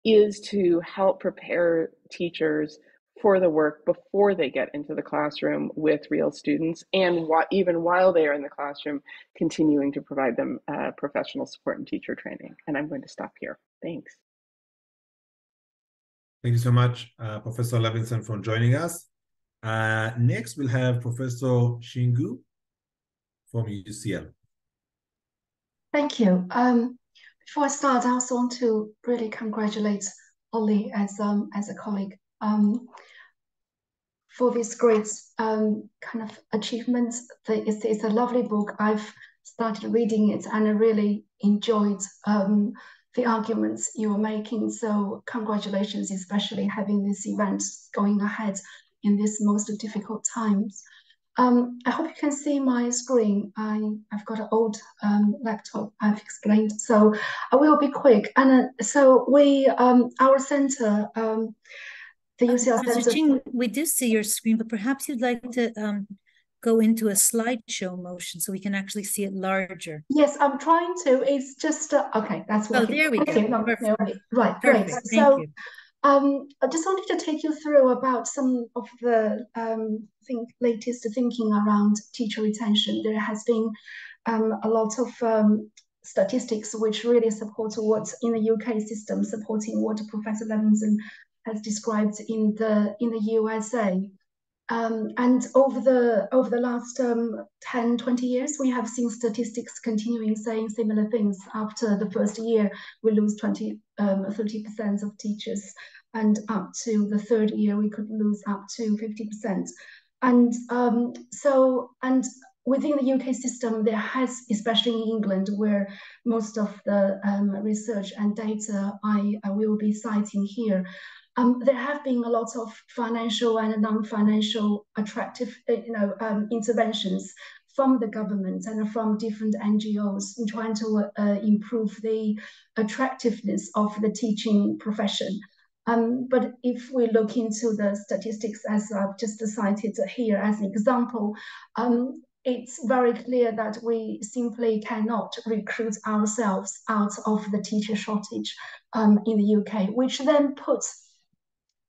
Speaker 9: is to help prepare teachers for the work before they get into the classroom with real students, and even while they are in the classroom, continuing to provide them professional support and teacher training. And I'm going to stop here. Thanks.
Speaker 8: Thank you so much, Professor Levinson, for joining us. Next, we'll have Professor Shingu from UCL.
Speaker 10: Thank you. Before I start, I also want to really congratulate Ollie as a colleague for this great kind of achievement. It's a lovely book. I've started reading it and I really enjoyed the arguments you were making. So congratulations, especially having this event going ahead in these most difficult times. I hope you can see my screen. I've got an old laptop, I've explained, so I will be quick. And so we, our center, the UCL
Speaker 2: Professor
Speaker 10: Center.
Speaker 2: Ching, we do see your screen, but perhaps you'd like to go into a slideshow motion so we can actually see it larger.
Speaker 10: Yes, I'm trying to. It's just, okay, that's working.
Speaker 2: Oh, there we go.
Speaker 10: No, right,
Speaker 2: Perfect.
Speaker 10: great.
Speaker 2: Thank you.
Speaker 10: I just wanted to take you through about some of the latest thinking around teacher retention. There has been a lot of statistics which really support what's in the UK system, supporting what Professor Levinson has described in the USA. And over the last 10, 20 years, we have seen statistics continuing saying similar things. After the first year, we lose 30% of teachers, and up to the third year, we could lose up to 50%. And within the UK system, there has, especially in England, where most of the research and data I will be citing here, There have been a lot of financial and non-financial attractive interventions from the government and from different NGOs in trying to improve the attractiveness of the teaching profession. But if we look into the statistics, as I've just cited here as an example, it's very clear that we simply cannot recruit ourselves out of the teacher shortage in the UK, which then puts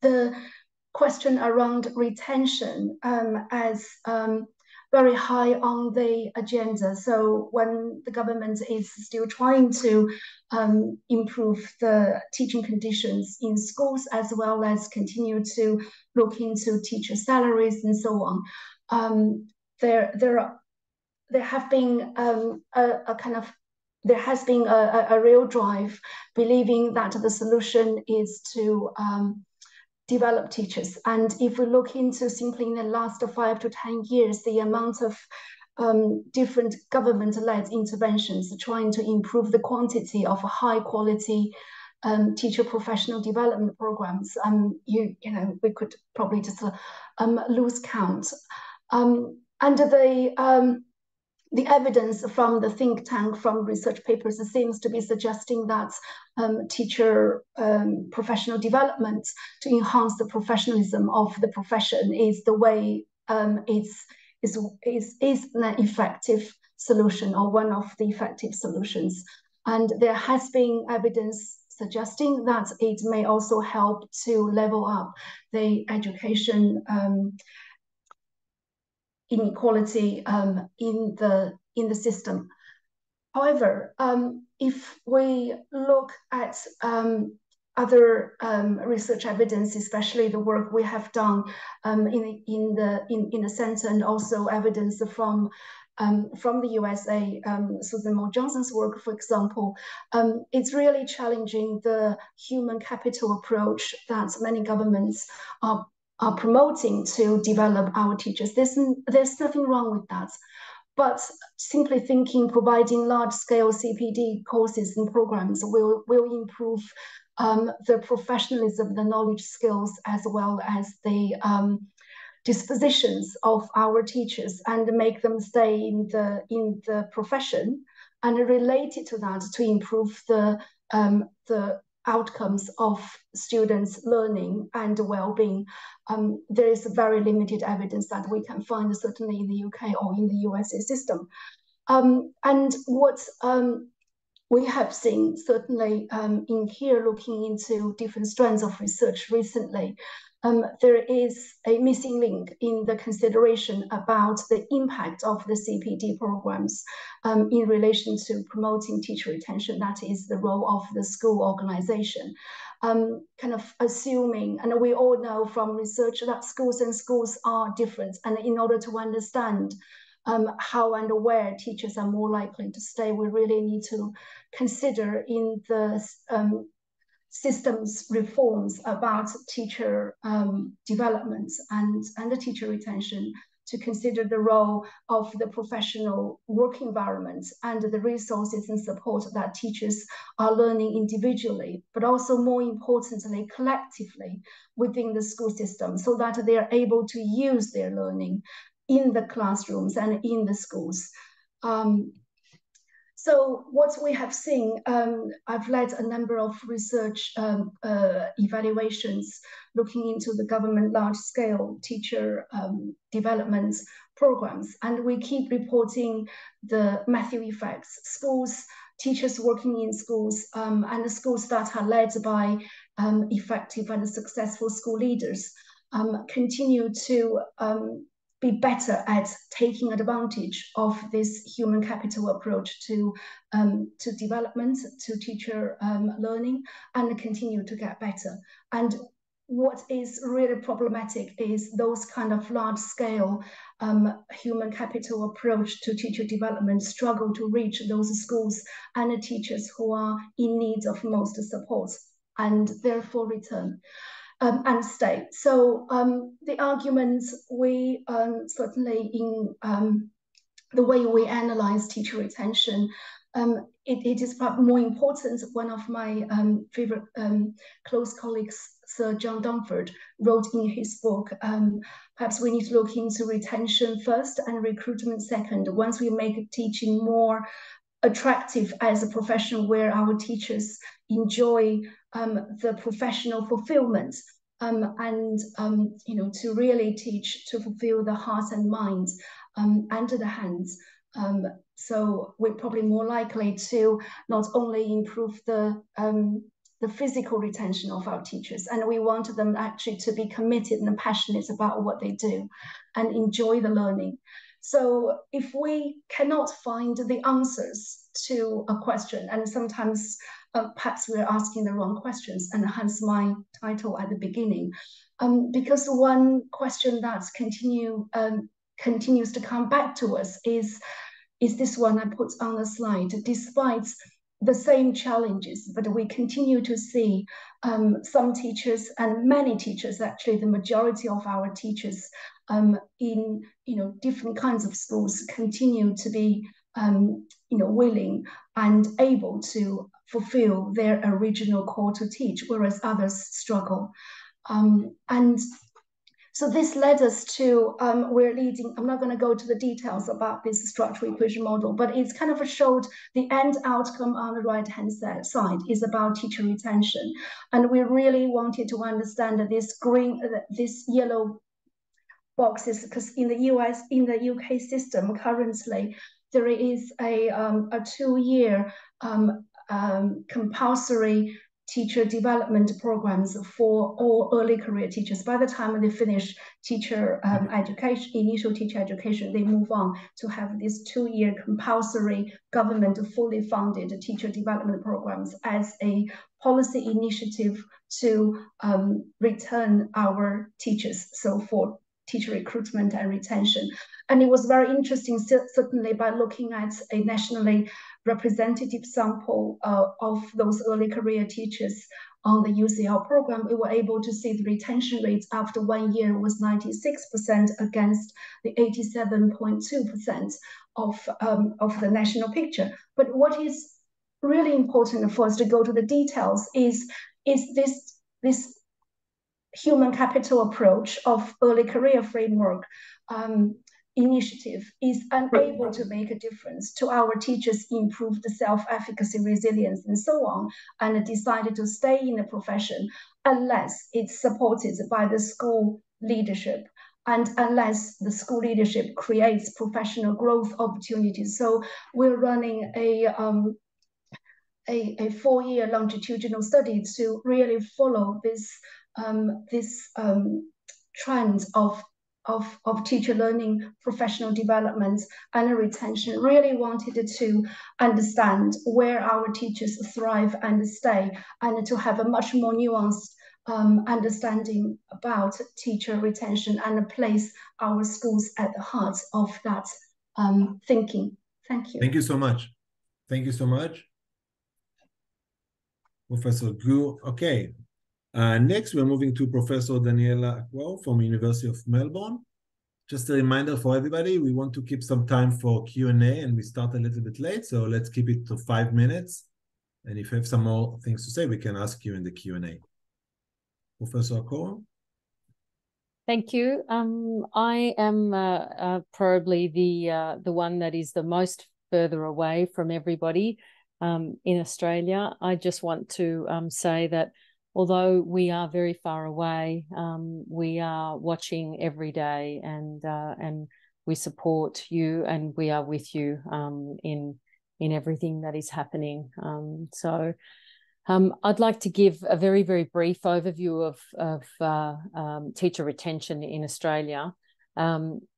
Speaker 10: the question around retention as very high on the agenda. So when the government is still trying to improve the teaching conditions in schools, as well as continue to look into teacher salaries and so on, there has been a real drive believing that the solution is to develop teachers. And if we look into simply in the last 5 to 10 years, the amount of different government-led interventions trying to improve the quantity of high quality teacher professional development programs, we could probably just lose count. And the evidence from the think tank, from research papers, seems to be suggesting that teacher professional development to enhance the professionalism of the profession is the way is an effective solution, or one of the effective solutions. And there has been evidence suggesting that it may also help to level up the education inequality in the system. However, if we look at other research evidence, especially the work we have done in the center, and also evidence from the USA, Susan Moore Johnson's work, for example, it's really challenging the human capital approach that many governments are promoting to develop our teachers. There's nothing wrong with that. But simply thinking providing large-scale CPD courses and programs will improve the professionalism, the knowledge, skills, as well as the dispositions of our teachers, and make them stay in the profession, and related to that, to improve the outcomes of students' learning and well-being. There is very limited evidence that we can find, certainly in the UK or in the USA system. And what we have seen, certainly in here, looking into different strands of research recently, there is a missing link in the consideration about the impact of the CPD programs in relation to promoting teacher retention. That is the role of the school organization. Kind of assuming, and we all know from research that schools are different, and in order to understand how and where teachers are more likely to stay, we really need to consider in the systems reforms about teacher development and the teacher retention, to consider the role of the professional work environment and the resources and support that teachers are learning individually, but also more importantly, collectively within the school system, so that they are able to use their learning in the classrooms and in the schools. So what we have seen, I've led a number of research evaluations looking into the government large-scale teacher development programs, and we keep reporting the Matthew effects. Schools, teachers working in schools, and the schools that are led by effective and successful school leaders continue to be better at taking advantage of this human capital approach to development, to teacher learning, and continue to get better. And what is really problematic is those kind of large-scale human capital approach to teacher development struggle to reach those schools and the teachers who are in need of most support, and therefore return and stay. So the arguments we certainly in the way we analyze teacher retention, it is perhaps more important. One of my favorite close colleagues Sir John Dunford wrote in his book, perhaps we need to look into retention first and recruitment second. Once we make teaching more attractive as a profession where our teachers enjoy the professional fulfillment, and to really teach to fulfill the hearts and minds and the hands. So we're probably more likely to not only improve the physical retention of our teachers, and we want them actually to be committed and passionate about what they do and enjoy the learning. So if we cannot find the answers to a question, and sometimes perhaps we're asking the wrong questions, and hence my title at the beginning, because one question that continues to come back to us is this one I put on the slide. Despite the same challenges, but we continue to see some teachers, and many teachers, actually the majority of our teachers in different kinds of schools continue to be willing and able to fulfill their original call to teach, whereas others struggle. And so this led us to, I'm not going to go to the details about this structural equation model, but it's kind of showed the end outcome on the right-hand side is about teacher retention. And we really wanted to understand that this yellow boxes, because in the UK system currently, there is a 2-year compulsory teacher development programs for all early career teachers. By the time they finish teacher education, initial teacher education, they move on to have this 2-year compulsory government fully funded teacher development programs as a policy initiative to return our teachers, so for teacher recruitment and retention. And it was very interesting, certainly by looking at a nationally representative sample of those early career teachers on the UCL program, we were able to see the retention rates after 1 year was 96% against the 87.2% of the national picture. But what is really important for us to go to the details is this human capital approach of early career framework initiative is unable to make a difference to our teachers' improved self-efficacy, resilience, and so on, and decided to stay in the profession unless it's supported by the school leadership and unless the school leadership creates professional growth opportunities. So we're running a 4-year longitudinal study to really follow this trend of teacher learning, professional development, and retention. Really wanted to understand where our teachers thrive and stay, and to have a much more nuanced understanding about teacher retention and place our schools at the heart of that thinking. Thank you.
Speaker 8: Thank you so much. Thank you so much, Professor Gu. Okay. Next, we're moving to Professor Daniela Akwo from University of Melbourne. Just a reminder for everybody, we want to keep some time for Q&A, and we start a little bit late, so let's keep it to 5 minutes. And if you have some more things to say, we can ask you in the Q&A. Professor Akwo?
Speaker 11: Thank you. I am probably the one that is the most further away from everybody in Australia. I just want to say that although we are very far away, we are watching every day, and we support you, and we are with you in everything that is happening. So I'd like to give a very, very brief overview of teacher retention in Australia.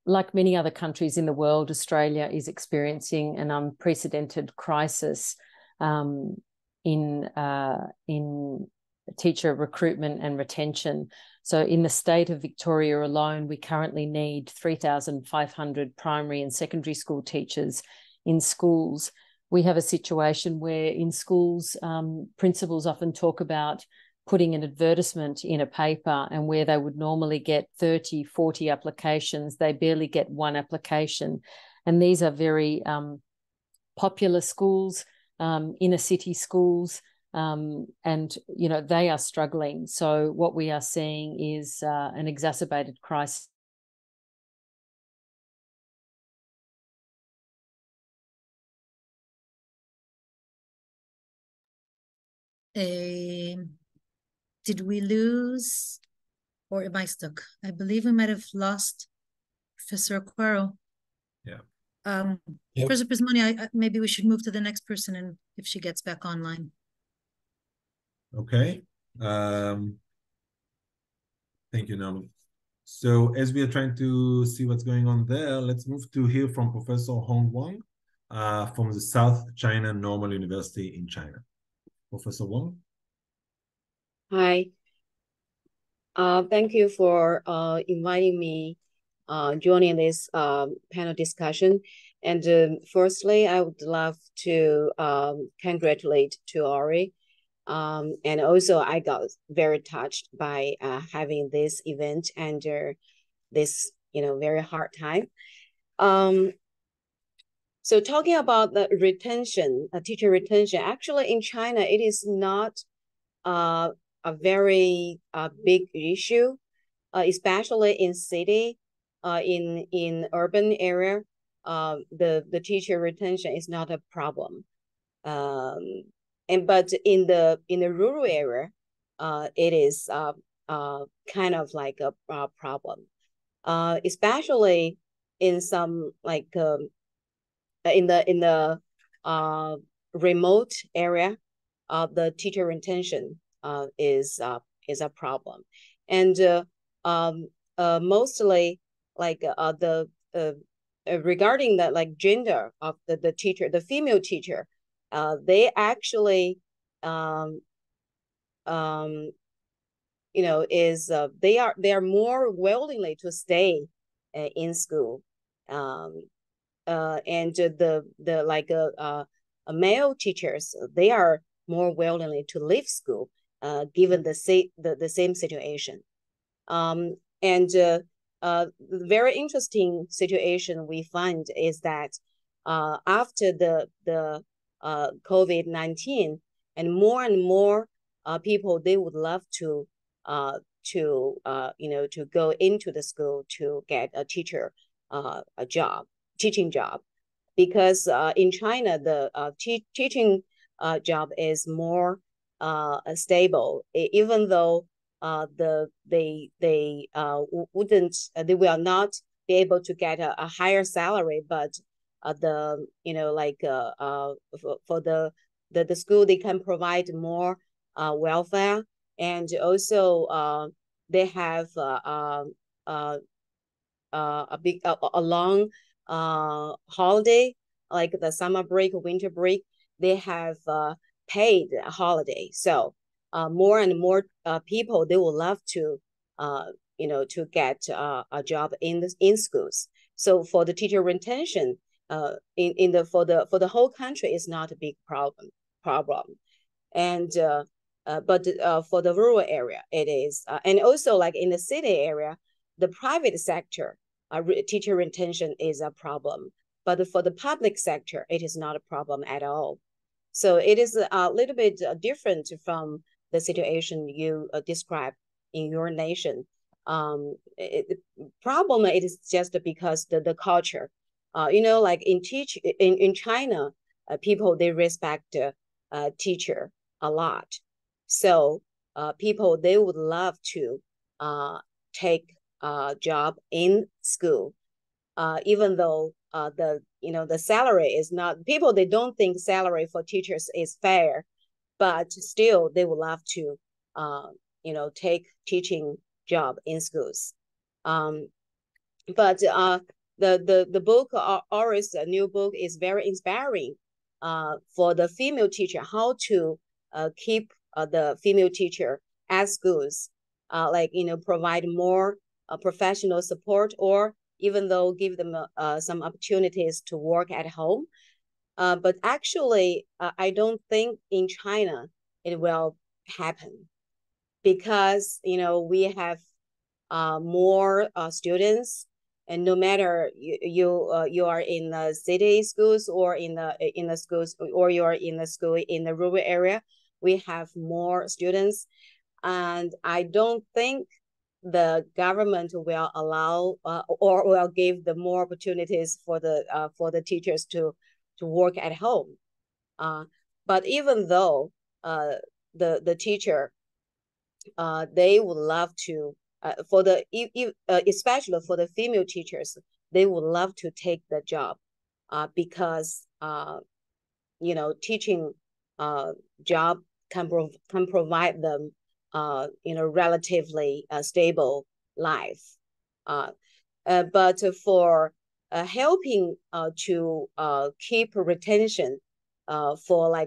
Speaker 11: Like many other countries in the world, Australia is experiencing an unprecedented crisis in teacher recruitment and retention. So in the state of Victoria alone, we currently need 3,500 primary and secondary school teachers in schools. We have a situation where in schools, principals often talk about putting an advertisement in a paper, and where they would normally get 30, 40 applications, they barely get 1 application. And these are very popular schools, inner city schools, and they are struggling. So what we are seeing is an exacerbated crisis.
Speaker 2: Did we lose, or am I stuck? I believe we might have lost Professor Aquaro.
Speaker 8: Yeah.
Speaker 2: Professor Prismoni, maybe we should move to the next person, and if she gets back online.
Speaker 8: Okay. Thank you, Naomi. So as we are trying to see what's going on there, let's move to hear from Professor Hong Wang from the South China Normal University in China. Professor Wang?
Speaker 12: Hi. Thank you for inviting me joining this panel discussion. And firstly, I would love to congratulate to Ori. And also I got very touched by having this event under this, very hard time. So talking about the retention, teacher retention, actually in China, it is not a very big issue, especially in city, in urban area. The teacher retention is not a problem. But in the rural area, it is kind of like a problem, especially in some in the remote area. The teacher retention is a problem, and mostly regarding the gender of the teacher, the female teacher, they actually they are more willingly to stay in school, and the male teachers, they are more willingly to leave school, given the same situation. And the very interesting situation we find is that after the COVID-19, and more people, they would love to go into the school to get a teaching job, because in China the teaching job is more stable, even though they will not be able to get a higher salary, but for the school, they can provide more welfare, and also they have a long holiday, like the summer break, winter break. They have paid holiday, so more and more people, they will love to to get a job in schools. So for the teacher retention, for the whole country is not a big problem, and but for the rural area it is, and also like in the city area, the private sector teacher retention is a problem, but for the public sector it is not a problem at all. So it is a little bit different from the situation you described in your nation. Problem it is just because the culture, like in China, people, they respect teacher a lot. So people, they would love to take a job in school, even though the salary is not, people, they don't think salary for teachers is fair, but still they would love to take teaching job in schools. But the book, Ori's new book, is very inspiring for the female teacher, how to keep the female teacher at schools, provide more professional support, or even though give them some opportunities to work at home. But actually, I don't think in China it will happen, because we have more students, and no matter you are in the city schools or in the schools, or you are in the school in the rural area, we have more students. And I don't think the government will allow or will give the more opportunities for the teachers to work at home. But even though the teacher, they would love to, especially for the female teachers, they would love to take the job because you know, teaching job can provide them you know, relatively stable life. But for helping to keep retention for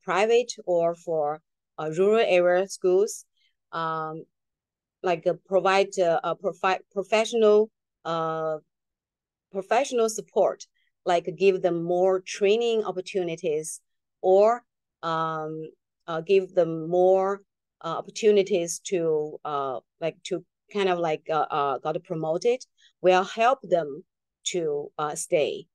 Speaker 12: private or for rural area schools, provide professional support, like give them more training opportunities, or give them more opportunities to got promoted, will help them to stay.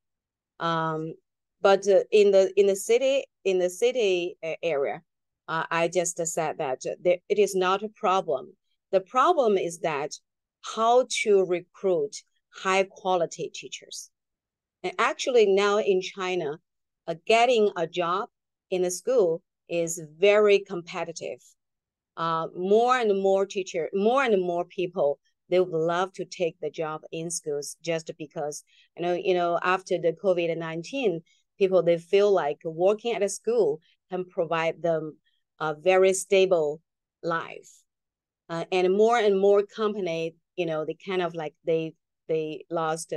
Speaker 12: But in the city area, I just said that it is not a problem. The problem is that how to recruit high quality teachers. And actually now in China, getting a job in a school is very competitive. More and more people, they would love to take the job in schools, just because, you know, after the COVID-19, people, they feel like working at a school can provide them a very stable life. And more companies, you know, they kind of like, they lost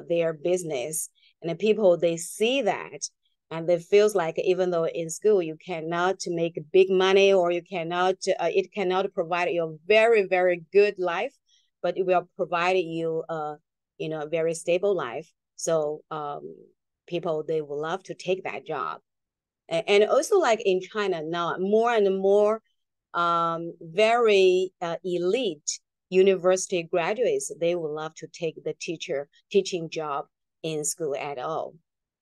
Speaker 12: their business, and the people, they see that, and they feels like even though in school you cannot make big money, or you cannot, it cannot provide you a very, very good life, but it will provide you, you know, a very stable life. So people, they will love to take that job. And also, like in China now, more and more very elite university graduates, they would love to take the teaching job in school at all.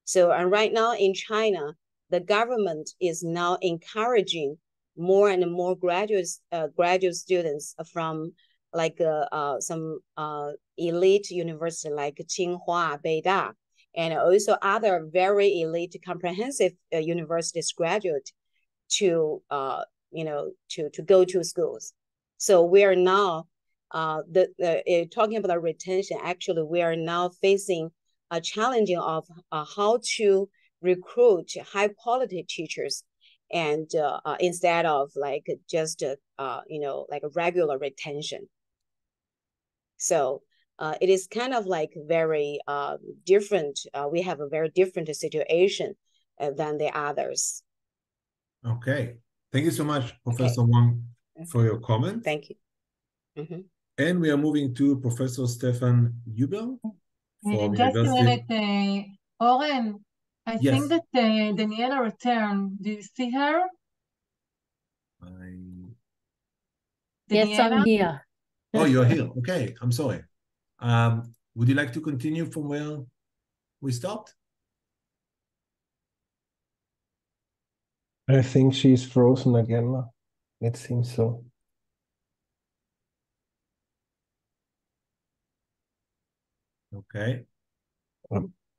Speaker 12: So, and right now in China, the government is now encouraging more and more graduate students from like some elite university like Tsinghua, Beida, and also other very elite comprehensive universities graduate to you know, to go to schools. So we are now talking about the retention. Actually, we are now facing a challenge of how to recruit high quality teachers, and instead of like just you know, like a regular retention. So it is kind of like very different. We have a very different situation than the others.
Speaker 8: Okay, thank you so much, Professor Wang, for your comment.
Speaker 12: Thank you. Mm-hmm.
Speaker 8: And we are moving to Professor Stefan Huber.
Speaker 1: Just a minute, Oren. I think that Daniela returned. Do you see her?
Speaker 11: Yes, I'm here.
Speaker 8: Oh, you're here. Okay, I'm sorry. Would you like to continue from where we stopped?
Speaker 3: I think she's frozen again. It seems so.
Speaker 8: Okay.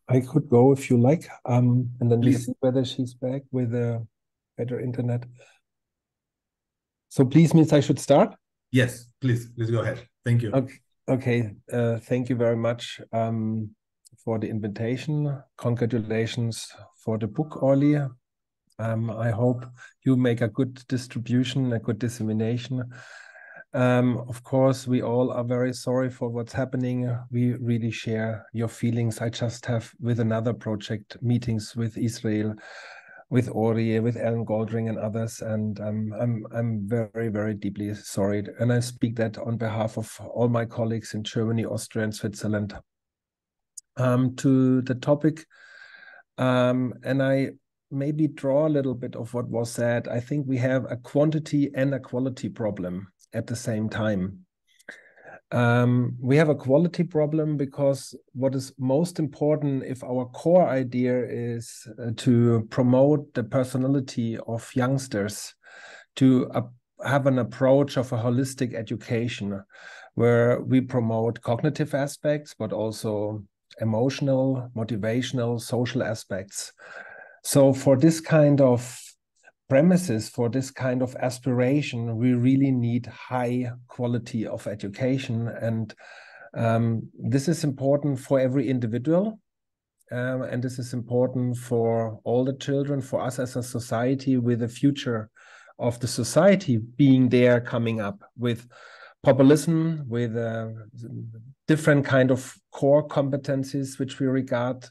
Speaker 3: I could go if you like, and then
Speaker 8: please.
Speaker 3: We see whether she's back with a better internet. So please means I should start?
Speaker 8: Yes, please go ahead. Thank you.
Speaker 3: Okay. Thank you very much for the invitation. Congratulations for the book, Orly. I hope you make a good distribution, a good dissemination. Of course, we all are very sorry for what's happening. We really share your feelings. I just have, with another project, meetings with Israel, with Ori, with Ellen Goldring and others, and I'm very, very deeply sorry. And I speak that on behalf of all my colleagues in Germany, Austria, and Switzerland. To the topic, and I maybe draw a little bit of what was said. I think we have a quantity and a quality problem at the same time. We have a quality problem because what is most important, if our core idea is to promote the personality of youngsters, to have an approach of a holistic education where we promote cognitive aspects, but also emotional, motivational, social aspects. So for this kind of premises, for this kind of aspiration, we really need high quality of education. And this is important for every individual. And this is important for all the children, for us as a society, with the future of the society being there, coming up with populism, with different kind of core competencies, which we regard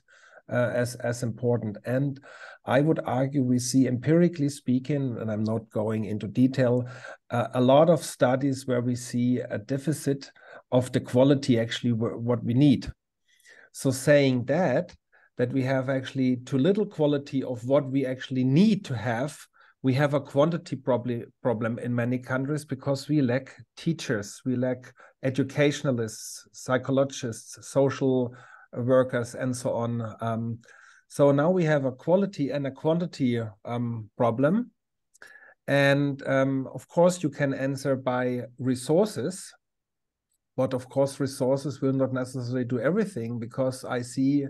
Speaker 3: as important. And I would argue we see, empirically speaking, and I'm not going into detail, a lot of studies where we see a deficit of the quality actually what we need. So saying that we have actually too little quality of what we actually need to have, we have a quantity problem in many countries because we lack teachers, we lack educationalists, psychologists, social workers, and so on. So now we have a quality and a quantity problem. And of course, you can answer by resources, but of course, resources will not necessarily do everything, because I see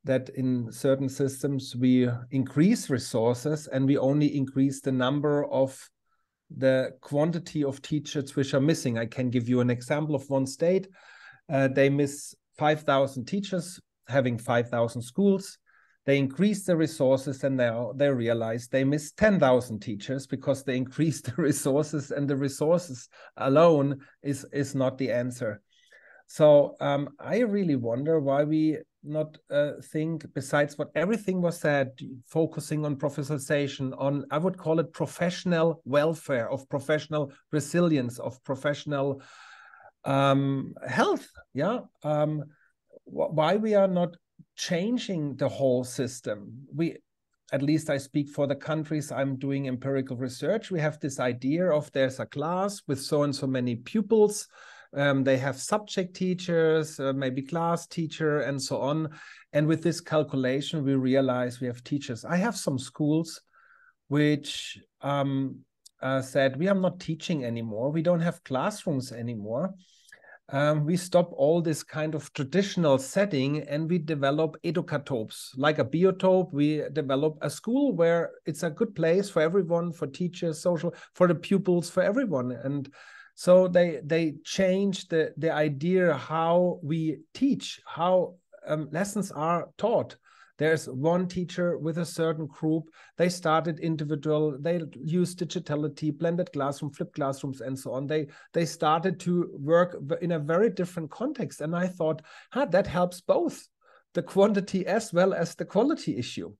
Speaker 3: that in certain systems we increase resources and we only increase the number of the quantity of teachers which are missing. I can give you an example of one state. They miss 5,000 teachers, having 5,000 schools. They increase the resources and now they realize they miss 10,000 teachers because they increase the resources, and the resources alone is not the answer. So I really wonder why we not think, besides what everything was said, focusing on professionalization, on, I would call it professional welfare, of professional resilience, of professional health, yeah? Why we are not changing the whole system. We, at least I speak for the countries I'm doing empirical research, we have this idea of there's a class with so and so many pupils. They have subject teachers, maybe class teacher, and so on. And with this calculation, we realize we have teachers. I have some schools which said, we are not teaching anymore. We don't have classrooms anymore. We stop all this kind of traditional setting and we develop educatopes. Like a biotope, we develop a school where it's a good place for everyone, for teachers, social, for the pupils, for everyone. And so they change the idea how we teach, how lessons are taught. There's one teacher with a certain group. They started individual. They use digitality, blended classroom, flipped classrooms, and so on. They started to work in a very different context. And I thought, that helps both the quantity as well as the quality issue.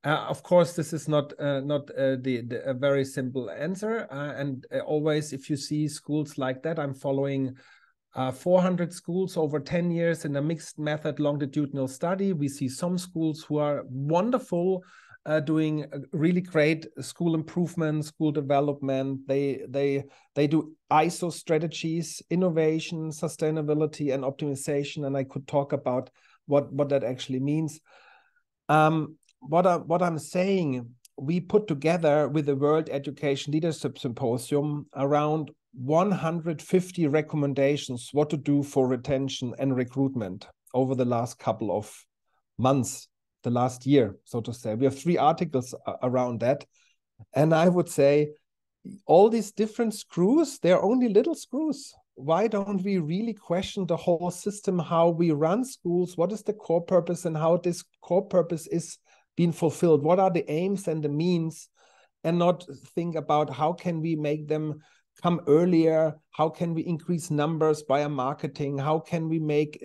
Speaker 3: Of course, this is not a very simple answer. And always, if you see schools like that, I'm following 400 schools over 10 years in a mixed method longitudinal study. We see some schools who are wonderful, doing really great school improvement, school development. They do ISO strategies, innovation, sustainability, and optimization. And I could talk about what that actually means. What I'm saying, we put together with the World Education Leadership Symposium around 150 recommendations what to do for retention and recruitment over the last couple of months, the last year, so to say. We have 3 articles around that. And I would say all these different screws, they're only little screws. Why don't we really question the whole system, how we run schools, what is the core purpose and how this core purpose is being fulfilled? What are the aims and the means, and not think about how can we make them come earlier? How can we increase numbers via marketing? How can we make,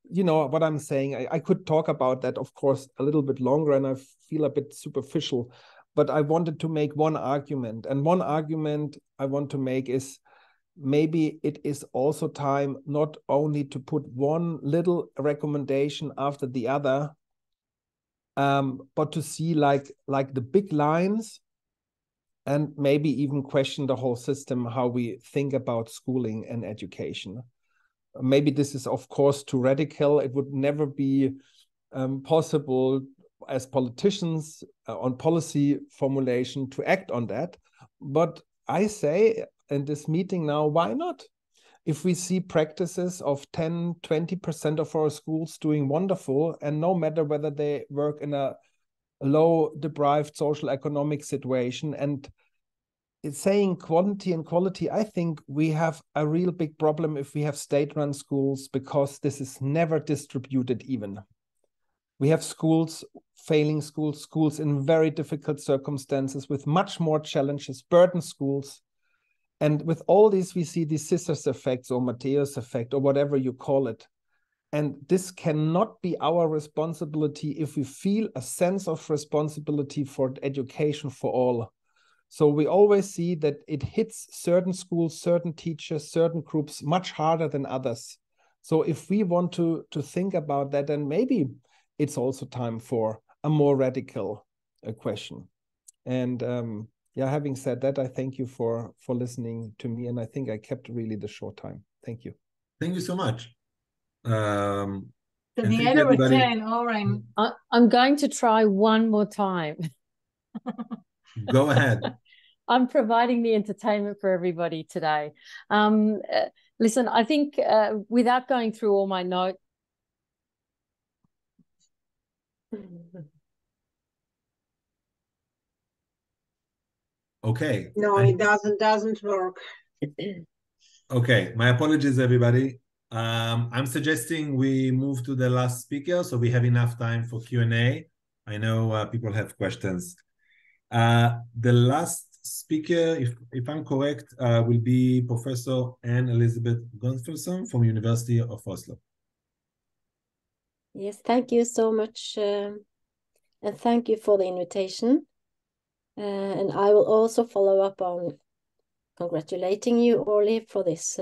Speaker 3: you know what I'm saying? I could talk about that, of course, a little bit longer, and I feel a bit superficial, but I wanted to make one argument. And one argument I want to make is maybe it is also time not only to put one little recommendation after the other, but to see like the big lines, and maybe even question the whole system, how we think about schooling and education. maybe this is, of course, too radical. It would never be possible as politicians on policy formulation to act on that. But I say in this meeting now, why not? If we see practices of 10, 20% of our schools doing wonderful, and no matter whether they work in a low deprived social economic situation, and it's saying quantity and quality, I think we have a real big problem if we have state-run schools, because this is never distributed even. We have schools, failing schools, schools in very difficult circumstances with much more challenges, burden schools. And with all these, we see the scissors effects or Matthäus effect or whatever you call it. And this cannot be our responsibility if we feel a sense of responsibility for education for all. So we always see that it hits certain schools, certain teachers, certain groups much harder than others. So if we want to think about that, then maybe it's also time for a more radical question. And yeah, having said that, I thank you for listening to me, and I think I kept really the short time. Thank you.
Speaker 8: Thank you so much.
Speaker 1: The end of 10, Oren.
Speaker 11: I'm going to try one more time.
Speaker 8: Go ahead.
Speaker 11: I'm providing the entertainment for everybody today. Listen, I think without going through all my notes,
Speaker 8: okay.
Speaker 5: No, it doesn't work.
Speaker 8: Okay, my apologies, everybody. I'm suggesting we move to the last speaker, so we have enough time for Q&A. I know people have questions. The last speaker, if I'm correct, will be Professor Anne Elizabeth Gonferson from University of Oslo.
Speaker 13: Yes, thank you so much, and thank you for the invitation. And I will also follow up on congratulating you, Orly, for this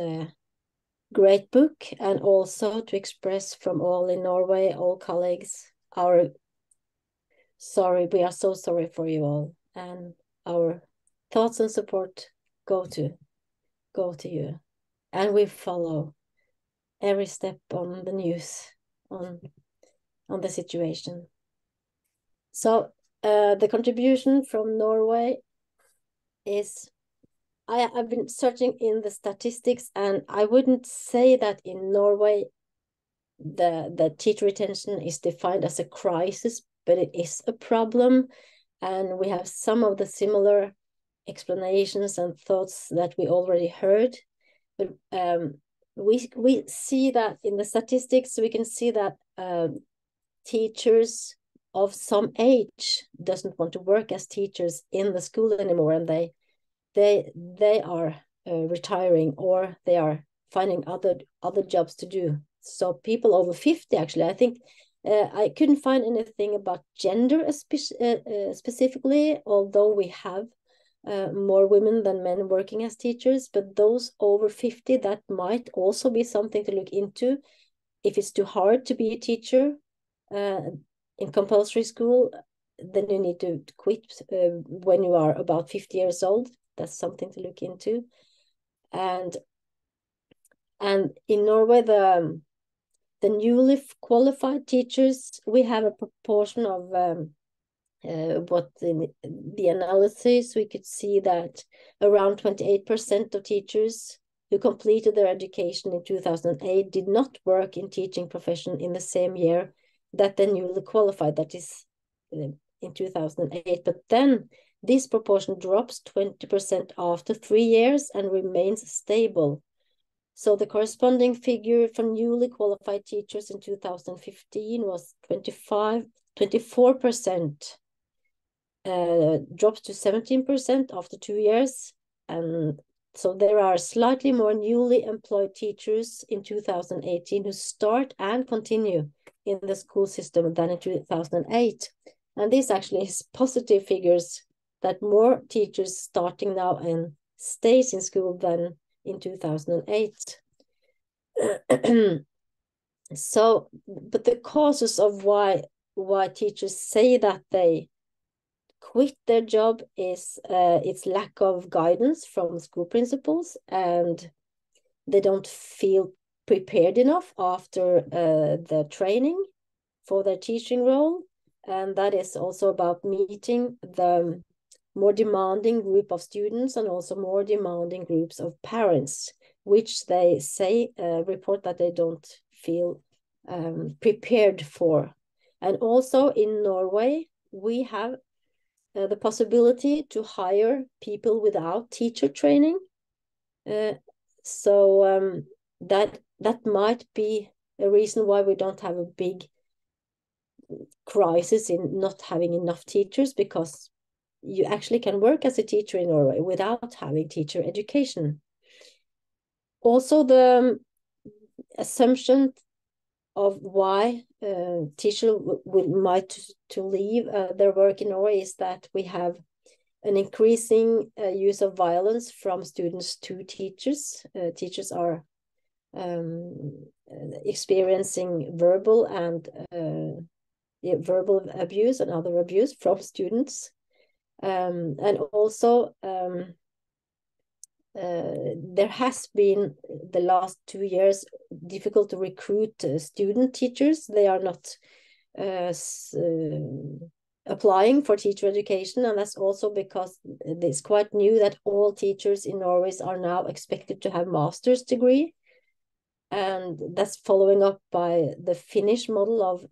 Speaker 13: great book, and also to express from all in Norway, all colleagues, we are so sorry for you all, and our thoughts and support go to you, and we follow every step on the news on the situation. So the contribution from Norway is, I've been searching in the statistics, and I wouldn't say that in Norway the teacher retention is defined as a crisis, but it is a problem, and we have some of the similar explanations and thoughts that we already heard. But we see that in the statistics, we can see that teachers of some age doesn't want to work as teachers in the school anymore, and they are retiring, or they are finding other jobs to do. So people over 50, actually, I think I couldn't find anything about gender specifically, although we have more women than men working as teachers. But those over 50, that might also be something to look into. If it's too hard to be a teacher in compulsory school, then you need to quit when you are about 50 years old. That's something to look into. And in Norway, the newly qualified teachers, we have a proportion of what in the analysis we could see that around 28% of teachers who completed their education in 2008 did not work in teaching profession in the same year that they newly qualified, that is in 2008. But then this proportion drops 20% after 3 years and remains stable. So the corresponding figure for newly qualified teachers in 2015 was 24%, drops to 17% after 2 years. And so there are slightly more newly employed teachers in 2018 who start and continue in the school system than in 2008. And this actually is positive figures, that more teachers starting now and stays in school than in 2008. So, but the causes of why teachers say that they quit their job is its lack of guidance from school principals, and they don't feel prepared enough after the training for their teaching role. And that is also about meeting the more demanding group of students and also more demanding groups of parents, which they say, report that they don't feel prepared for. And also in Norway, we have the possibility to hire people without teacher training. So that might be a reason why we don't have a big crisis in not having enough teachers, because you actually can work as a teacher in Norway without having teacher education. Also, the assumption of why teachers might leave their work in Norway is that we have an increasing use of violence from students to teachers. Teachers are experiencing verbal abuse and other abuse from students. And also there has been the last 2 years difficult to recruit student teachers. They are not applying for teacher education, and that's also because it's quite new that all teachers in Norway are now expected to have master's degree, and that's following up by the Finnish model of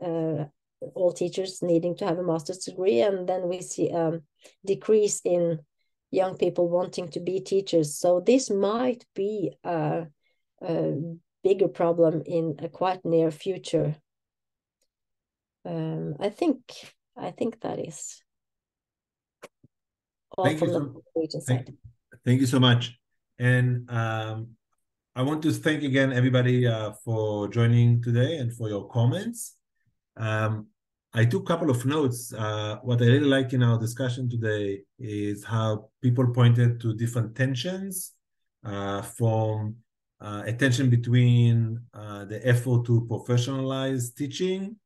Speaker 13: all teachers needing to have a master's degree, and then we see a decrease in young people wanting to be teachers. So this might be a bigger problem in a quite near future. I think that is all from the Norwegian side.
Speaker 8: Thank you so much. And I want to thank again everybody for joining today and for your comments. I took a couple of notes. What I really like in our discussion today is how people pointed to different tensions, from a tension between the effort to professionalize teaching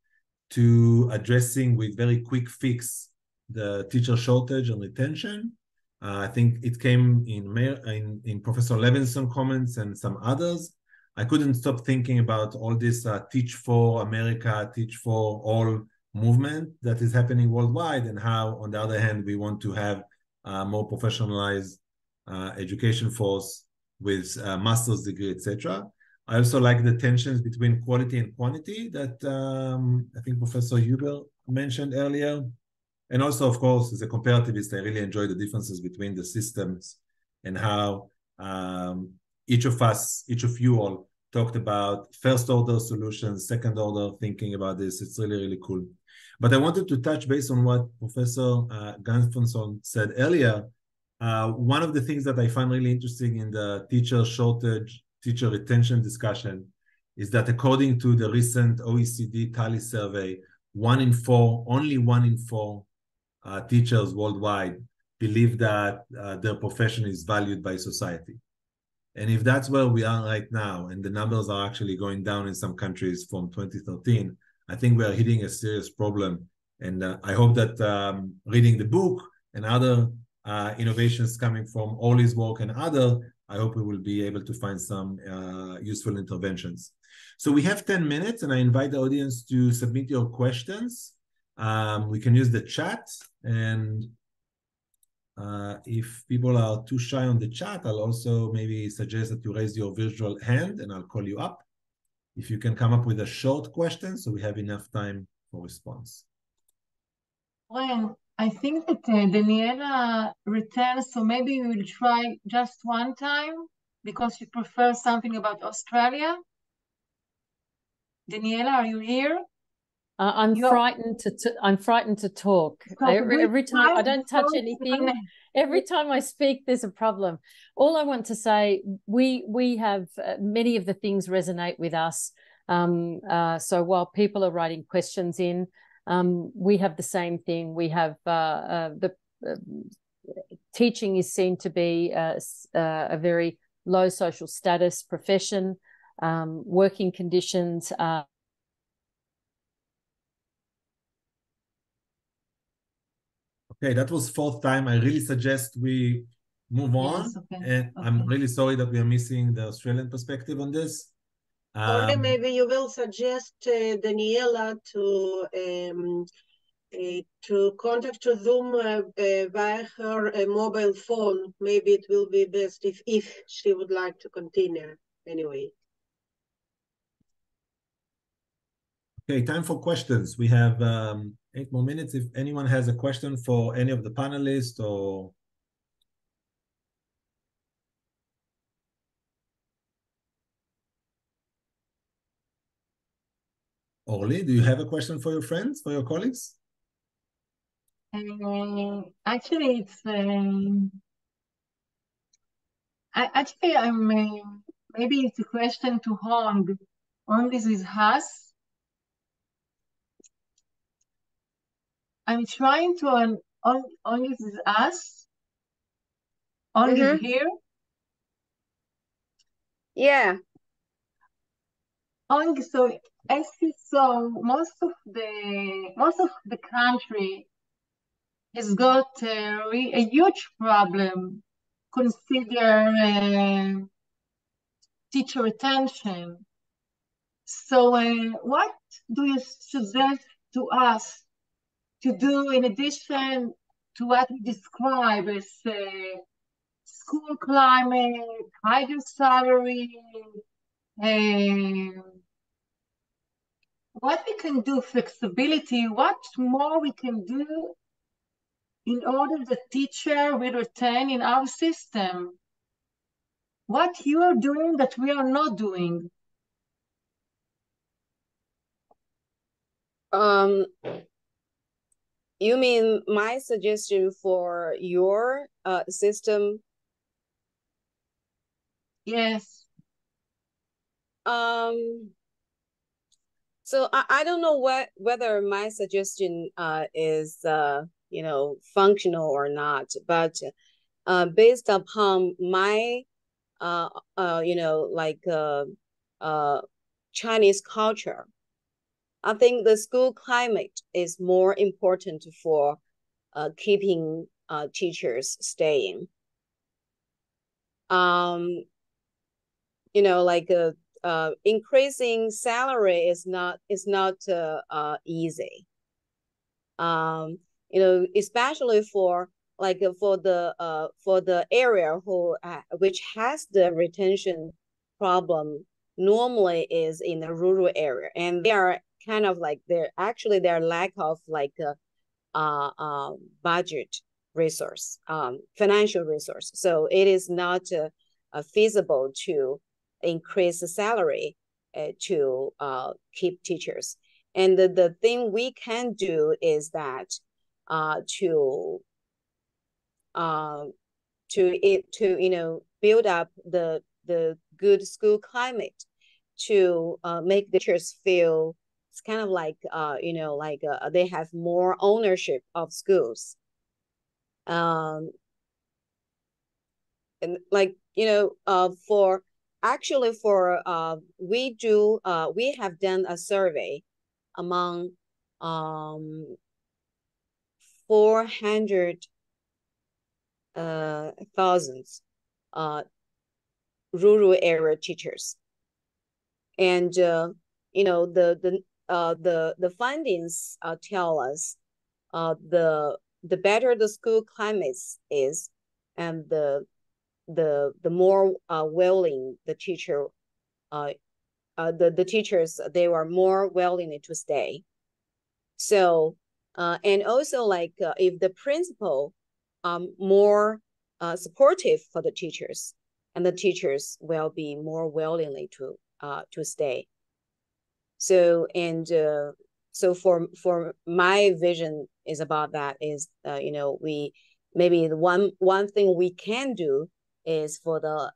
Speaker 8: to addressing with very quick fix the teacher shortage and retention. I think it came in Professor Levinson's comments and some others. I couldn't stop thinking about all this Teach for America, Teach for All movement that is happening worldwide, and how, on the other hand, we want to have more professionalized education force with master's degree, etc. I also like the tensions between quality and quantity that I think Professor Huber mentioned earlier. And also, of course, as a comparativist, I really enjoy the differences between the systems and how each of you all talked about first order solutions, second order thinking about this. It's really, really cool. But I wanted to touch base on what Professor Gustafsson said earlier. One of the things that I find really interesting in the teacher shortage, teacher retention discussion is that according to the recent OECD Tally survey, only one in four teachers worldwide believe that their profession is valued by society. And if that's where we are right now, and the numbers are actually going down in some countries from 2013, I think we are hitting a serious problem. And I hope that reading the book and other innovations coming from Orly's work and I hope we will be able to find some useful interventions. So we have 10 minutes, and I invite the audience to submit your questions. We can use the chat, and if people are too shy on the chat, I'll also maybe suggest that you raise your virtual hand and I'll call you up. If you can come up with a short question so we have enough time for response.
Speaker 1: Well, I think that Daniela returns, so maybe we will try just one time because you prefer something about Australia. Daniela, are you here?
Speaker 11: I'm frightened to talk. Every time I don't touch anything. Every time I speak, there's a problem. All I want to say, we have many of the things resonate with us. So while people are writing questions in, we have the same thing. We have the teaching is seen to be a very low social status profession. Working conditions
Speaker 8: Okay, that was fourth time. I really suggest we move on.
Speaker 1: Yes, okay.
Speaker 8: And I'm really sorry that we are missing the Australian perspective on this.
Speaker 5: Only maybe you will suggest Daniela to contact to Zoom via her mobile phone. Maybe it will be best if she would like to continue anyway.
Speaker 8: Okay, time for questions. We have 8 more minutes. If anyone has a question for any of the panelists or... Orly, do you have a question for your friends, for your colleagues?
Speaker 1: Actually, it's I'm maybe it's a question to Hong. Only this has. I'm trying to only this us. Only here.
Speaker 12: Yeah.
Speaker 1: Only so as you saw, most of the country has got a huge problem. Consider teacher retention. So what do you suggest to us to do in addition to what we describe as school climate, higher salary, what we can do, flexibility, what more we can do in order the teacher will retain in our system? What you are doing that we are not doing?
Speaker 12: You mean my suggestion for your system?
Speaker 1: Yes.
Speaker 12: So I don't know whether my suggestion is you know, functional or not, but based upon my you know, like Chinese culture, I think the school climate is more important for keeping teachers staying. You know, like increasing salary is not easy. You know, especially for like for the area which has the retention problem normally is in the rural area, and they are kind of like their lack of like budget resource, financial resource. So it is not feasible to increase the salary to keep teachers. And the thing we can do is that to you know, build up the good school climate, to make the teachers feel it's kind of like you know, like they have more ownership of schools. And like, you know, we have done a survey among 400,000 rural area teachers, and you know, the findings tell us the better the school climate is, and the more willing the teacher the teachers, they were more willing to stay. So and also like if the principal more supportive for the teachers, and the teachers will be more willingly to stay. So and so for my vision is about that is you know, we maybe the one thing we can do is for the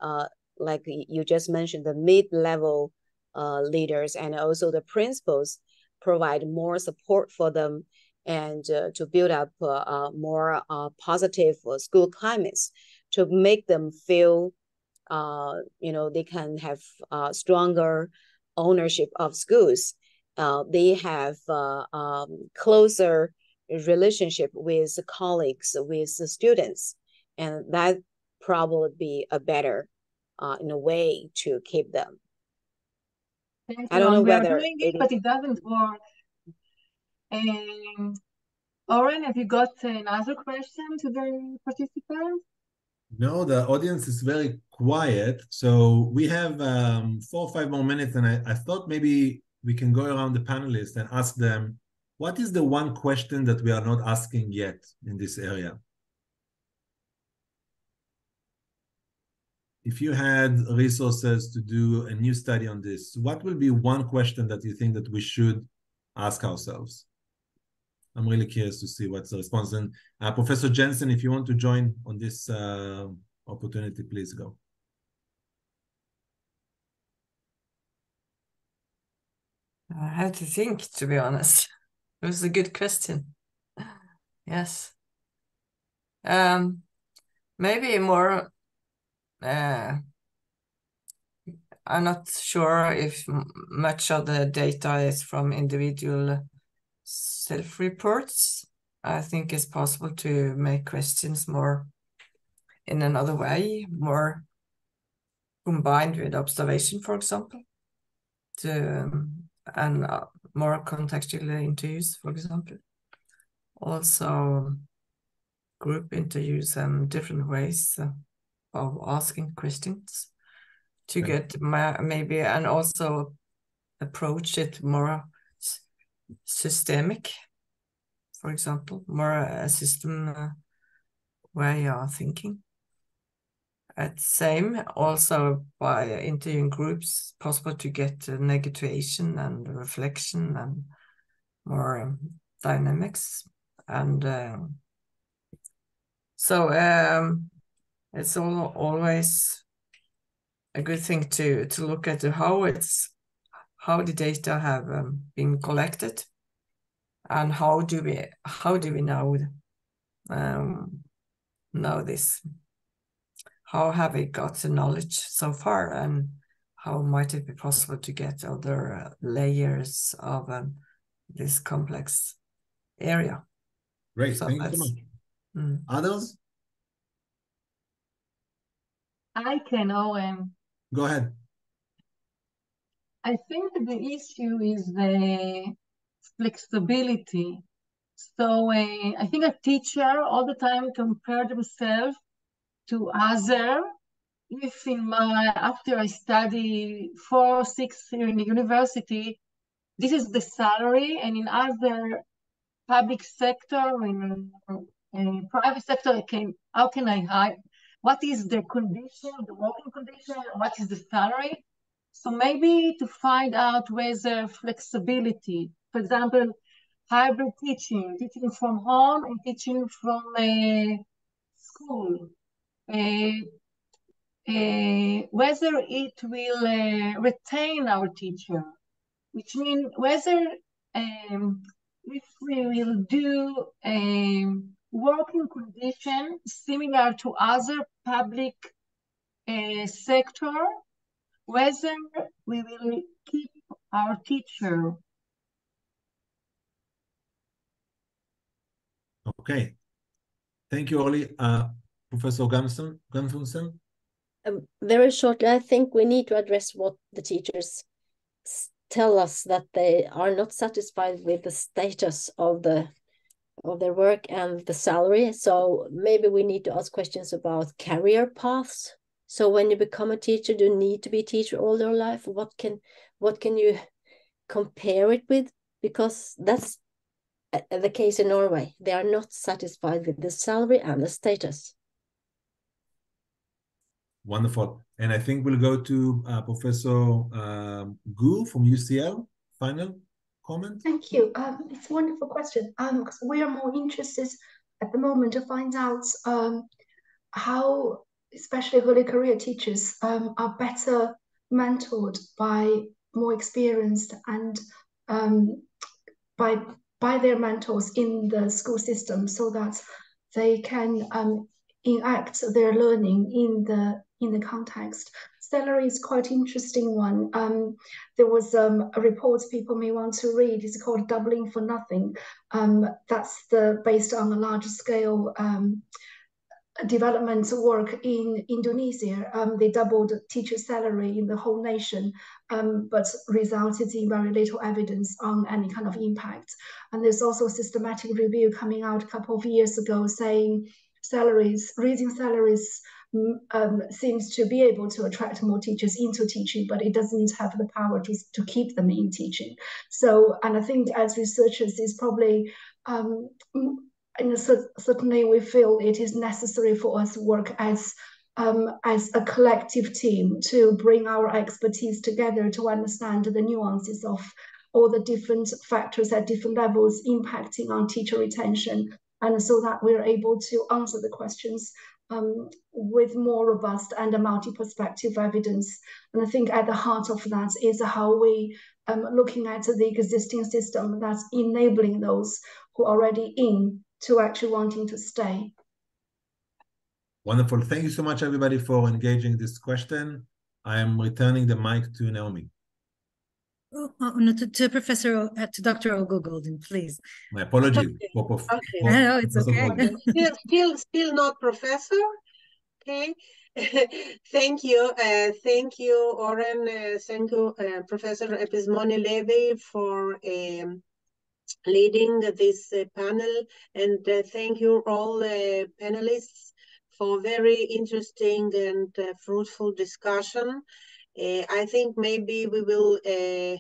Speaker 12: like you just mentioned, the mid-level leaders and also the principals, provide more support for them, and to build up more positive school climates, to make them feel you know, they can have stronger ownership of schools. They have closer relationship with colleagues, with the students, and that probably be a better in a way to keep them.
Speaker 1: Thank you.
Speaker 12: I don't know
Speaker 1: We are
Speaker 12: whether
Speaker 1: doing it, but it doesn't work. Oren, have you got another question to the participants?
Speaker 8: No, the audience is very quiet. So we have 4 or 5 more minutes, and I thought maybe we can go around the panelists and ask them, what is the one question that we are not asking yet in this area? If you had resources to do a new study on this, what will be one question that you think that we should ask ourselves? I'm really curious to see what's the response. And Professor Jensen, if you want to join on this opportunity, please go.
Speaker 14: I had to think, to be honest. It was a good question. Yes. Maybe more, I'm not sure if much of the data is from individual self-reports. I think it's possible to make questions more in another way, more combined with observation, for example, and more contextual interviews, for example. Also, group interviews and different ways of asking questions to get maybe, and also approach it more systemic, for example, more a system way of thinking. At same, also by interviewing groups, possible to get negation and reflection and more dynamics. And so it's always a good thing to look at how the data have been collected, and how do we know this? How have we got the knowledge so far, and how might it be possible to get other layers of this complex area?
Speaker 8: Great, thank you so much. Others?
Speaker 1: I can, Owen.
Speaker 8: Go ahead.
Speaker 1: I think the issue is the flexibility. So I think a teacher all the time compare themselves to other. If after I study 4 or 6 years in the university, this is the salary, and in other public sector, in private sector, how can I hire? What is the condition, the working condition? What is the salary? So maybe to find out whether flexibility, for example, hybrid teaching from home and teaching from school, whether it will retain our teacher, which means whether if we will do working condition similar to other public sector, whether we will keep our teacher.
Speaker 8: Okay. Thank you, Orly. Professor Gunfunsen?
Speaker 13: Very shortly, I think we need to address what the teachers tell us, that they are not satisfied with the status of their work and the salary. So maybe we need to ask questions about career paths. So when you become a teacher, do you need to be a teacher all your life? What can you compare it with? Because that's the case in Norway. They are not satisfied with the salary and the status.
Speaker 8: Wonderful. And I think we'll go to Professor Gu from UCL. Final comment?
Speaker 10: Thank you. It's a wonderful question. Because we are more interested at the moment to find out how, especially early career teachers, are better mentored by more experienced and by their mentors in the school system, so that they can enact their learning in the context. Salary is quite interesting one. There was a report people may want to read. It's called Doubling for Nothing. That's based on a large scale development work in Indonesia. They doubled teacher salary in the whole nation, but resulted in very little evidence on any kind of impact. And there's also a systematic review coming out a couple of years ago saying raising salaries seems to be able to attract more teachers into teaching, but it doesn't have the power to keep them in teaching. So, and I think as researchers is probably, certainly we feel it is necessary for us to work as a collective team to bring our expertise together to understand the nuances of all the different factors at different levels impacting on teacher retention, and so that we're able to answer the questions with more robust and a multi-perspective evidence. And I think at the heart of that is how we looking at the existing system that's enabling those who are already in to actually wanting to stay.
Speaker 8: Wonderful. Thank you so much, everybody, for engaging this question. I am returning the mic to Naomi.
Speaker 2: No, to Professor, to Dr. Olga Goldin, please.
Speaker 8: My apologies.
Speaker 5: Okay.
Speaker 2: No, it's okay.
Speaker 5: Still not professor. Okay. Thank you. Thank you, Oren. Thank you, Professor Epismoni-Levy, for leading this panel. And thank you all panelists for very interesting and fruitful discussion. I think maybe we will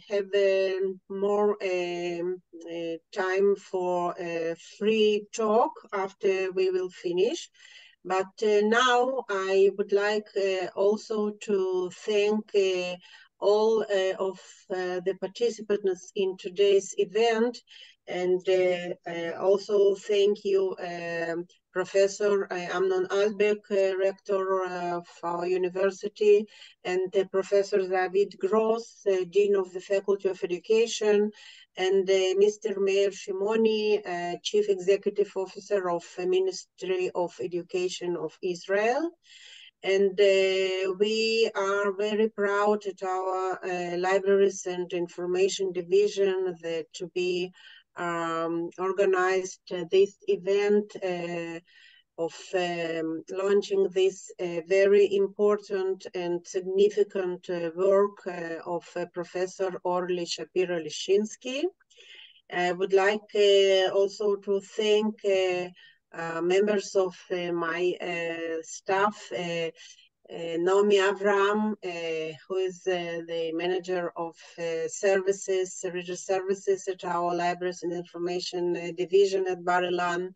Speaker 5: have more time for free talk after we will finish. But now I would like also to thank all of the participants in today's event, and also thank you, Professor Amnon Albeck, Rector of our university, and Professor David Gross, Dean of the Faculty of Education, and Mr. Meir Shimoni, Chief Executive Officer of the Ministry of Education of Israel. And we are very proud at our Libraries and Information Division that to be organized this event of launching this very important and significant work of Professor Orly Shapira-Liszczyński. I would like also to thank members of my staff, Naomi Avram, who is the manager of services, religious services at our Libraries and Information Division at Bar-Ilan,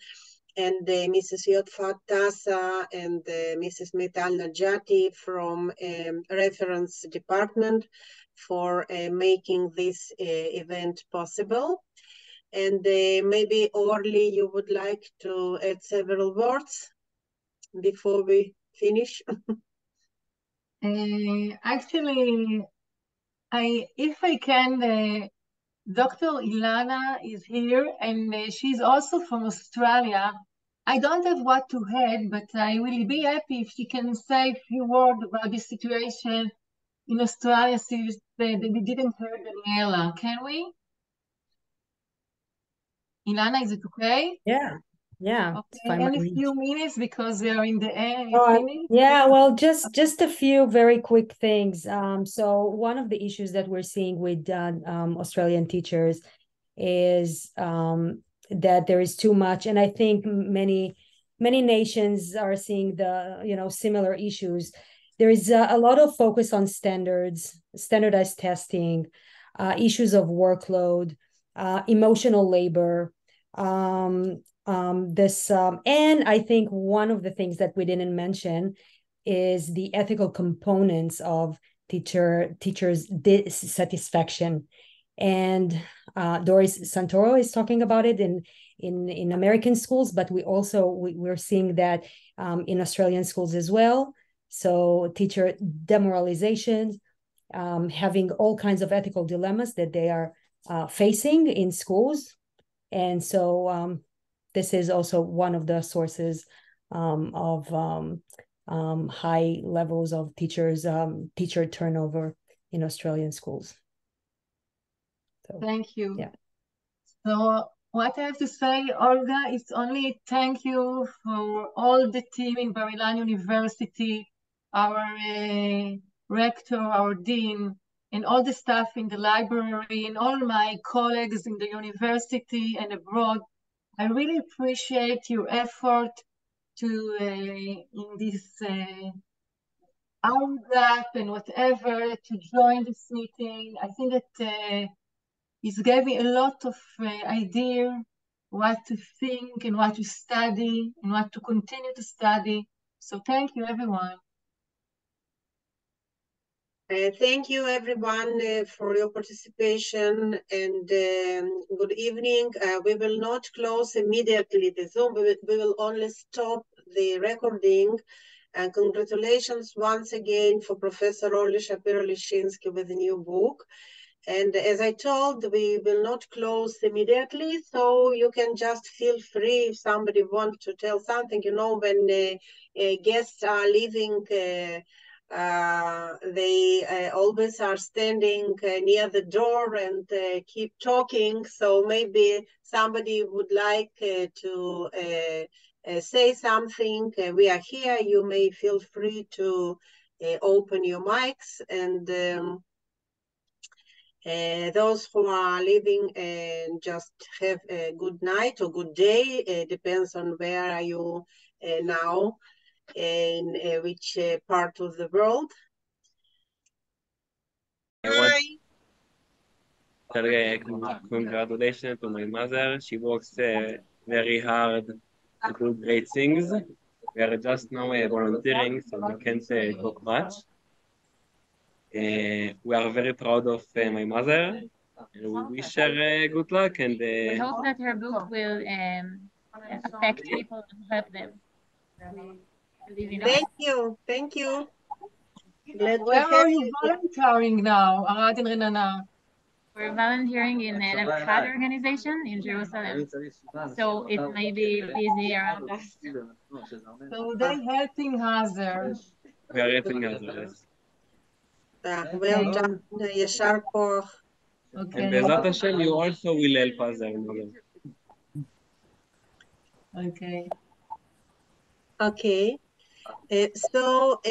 Speaker 5: and Mrs. Yotfat Tassa and Mrs. Metal Najati from Reference Department for making this event possible. And maybe, Orly, you would like to add several words before we finish?
Speaker 1: Actually, if I can, Dr. Ilana is here, and she's also from Australia. I don't have what to add, but I will be happy if she can say a few words about the situation in Australia since we didn't hear Daniela. Can we? Ilana, is it okay?
Speaker 11: Yeah.
Speaker 1: Okay. Only a few minutes because we are in the end.
Speaker 11: Yeah, well, just a few very quick things. So one of the issues that we're seeing with Australian teachers is that there is too much, and I think many nations are seeing the similar issues. There is a lot of focus on standardized testing, issues of workload, emotional labor. And I think one of the things that we didn't mention is the ethical components of teachers' dissatisfaction. And Doris Santoro is talking about it in American schools, but we're seeing that in Australian schools as well. So teacher demoralization, having all kinds of ethical dilemmas that they are facing in schools. And so this is also one of the sources of high levels of teacher turnover in Australian schools.
Speaker 1: So, thank you.
Speaker 11: Yeah.
Speaker 1: So What I have to say, Olga, is only thank you for all the team in Bar-Ilan University, our rector, our dean, and all the staff in the library, and all my colleagues in the university and abroad. I really appreciate your effort to in this Olga and whatever to join this meeting. I think that it gave me a lot of idea what to think and what to study and what to continue to study. So thank you, everyone.
Speaker 5: Thank you, everyone, for your participation, and good evening. We will not close immediately the Zoom. We will only stop the recording. And congratulations once again for Professor Orly Shapira-Liszchinsky with the new book. And as I told, we will not close immediately, so you can just feel free if somebody wants to tell something. You know, when guests are leaving, they always are standing near the door and keep talking. So maybe somebody would like to say something. We are here. You may feel free to open your mics, and those who are leaving, just have a good night or good day. Depends on where are you now, in which part of the world. Hi.
Speaker 15: Congratulations to my mother. She works very hard to do great things. We are just now volunteering, so we can't talk much. We are very proud of my mother, and we wish her good luck. And
Speaker 16: we hope that her book will affect people and help them.
Speaker 5: Thank you. Thank you.
Speaker 1: Where are you volunteering now, Aradin Renana?
Speaker 16: We're volunteering in an Echad organization in Jerusalem, so it may be busy around us.
Speaker 1: So they're helping others.
Speaker 15: We are helping others.
Speaker 5: Well done, Yashar Koch.
Speaker 15: And Bezat Hashem, you also will help us.
Speaker 5: Okay. Okay. So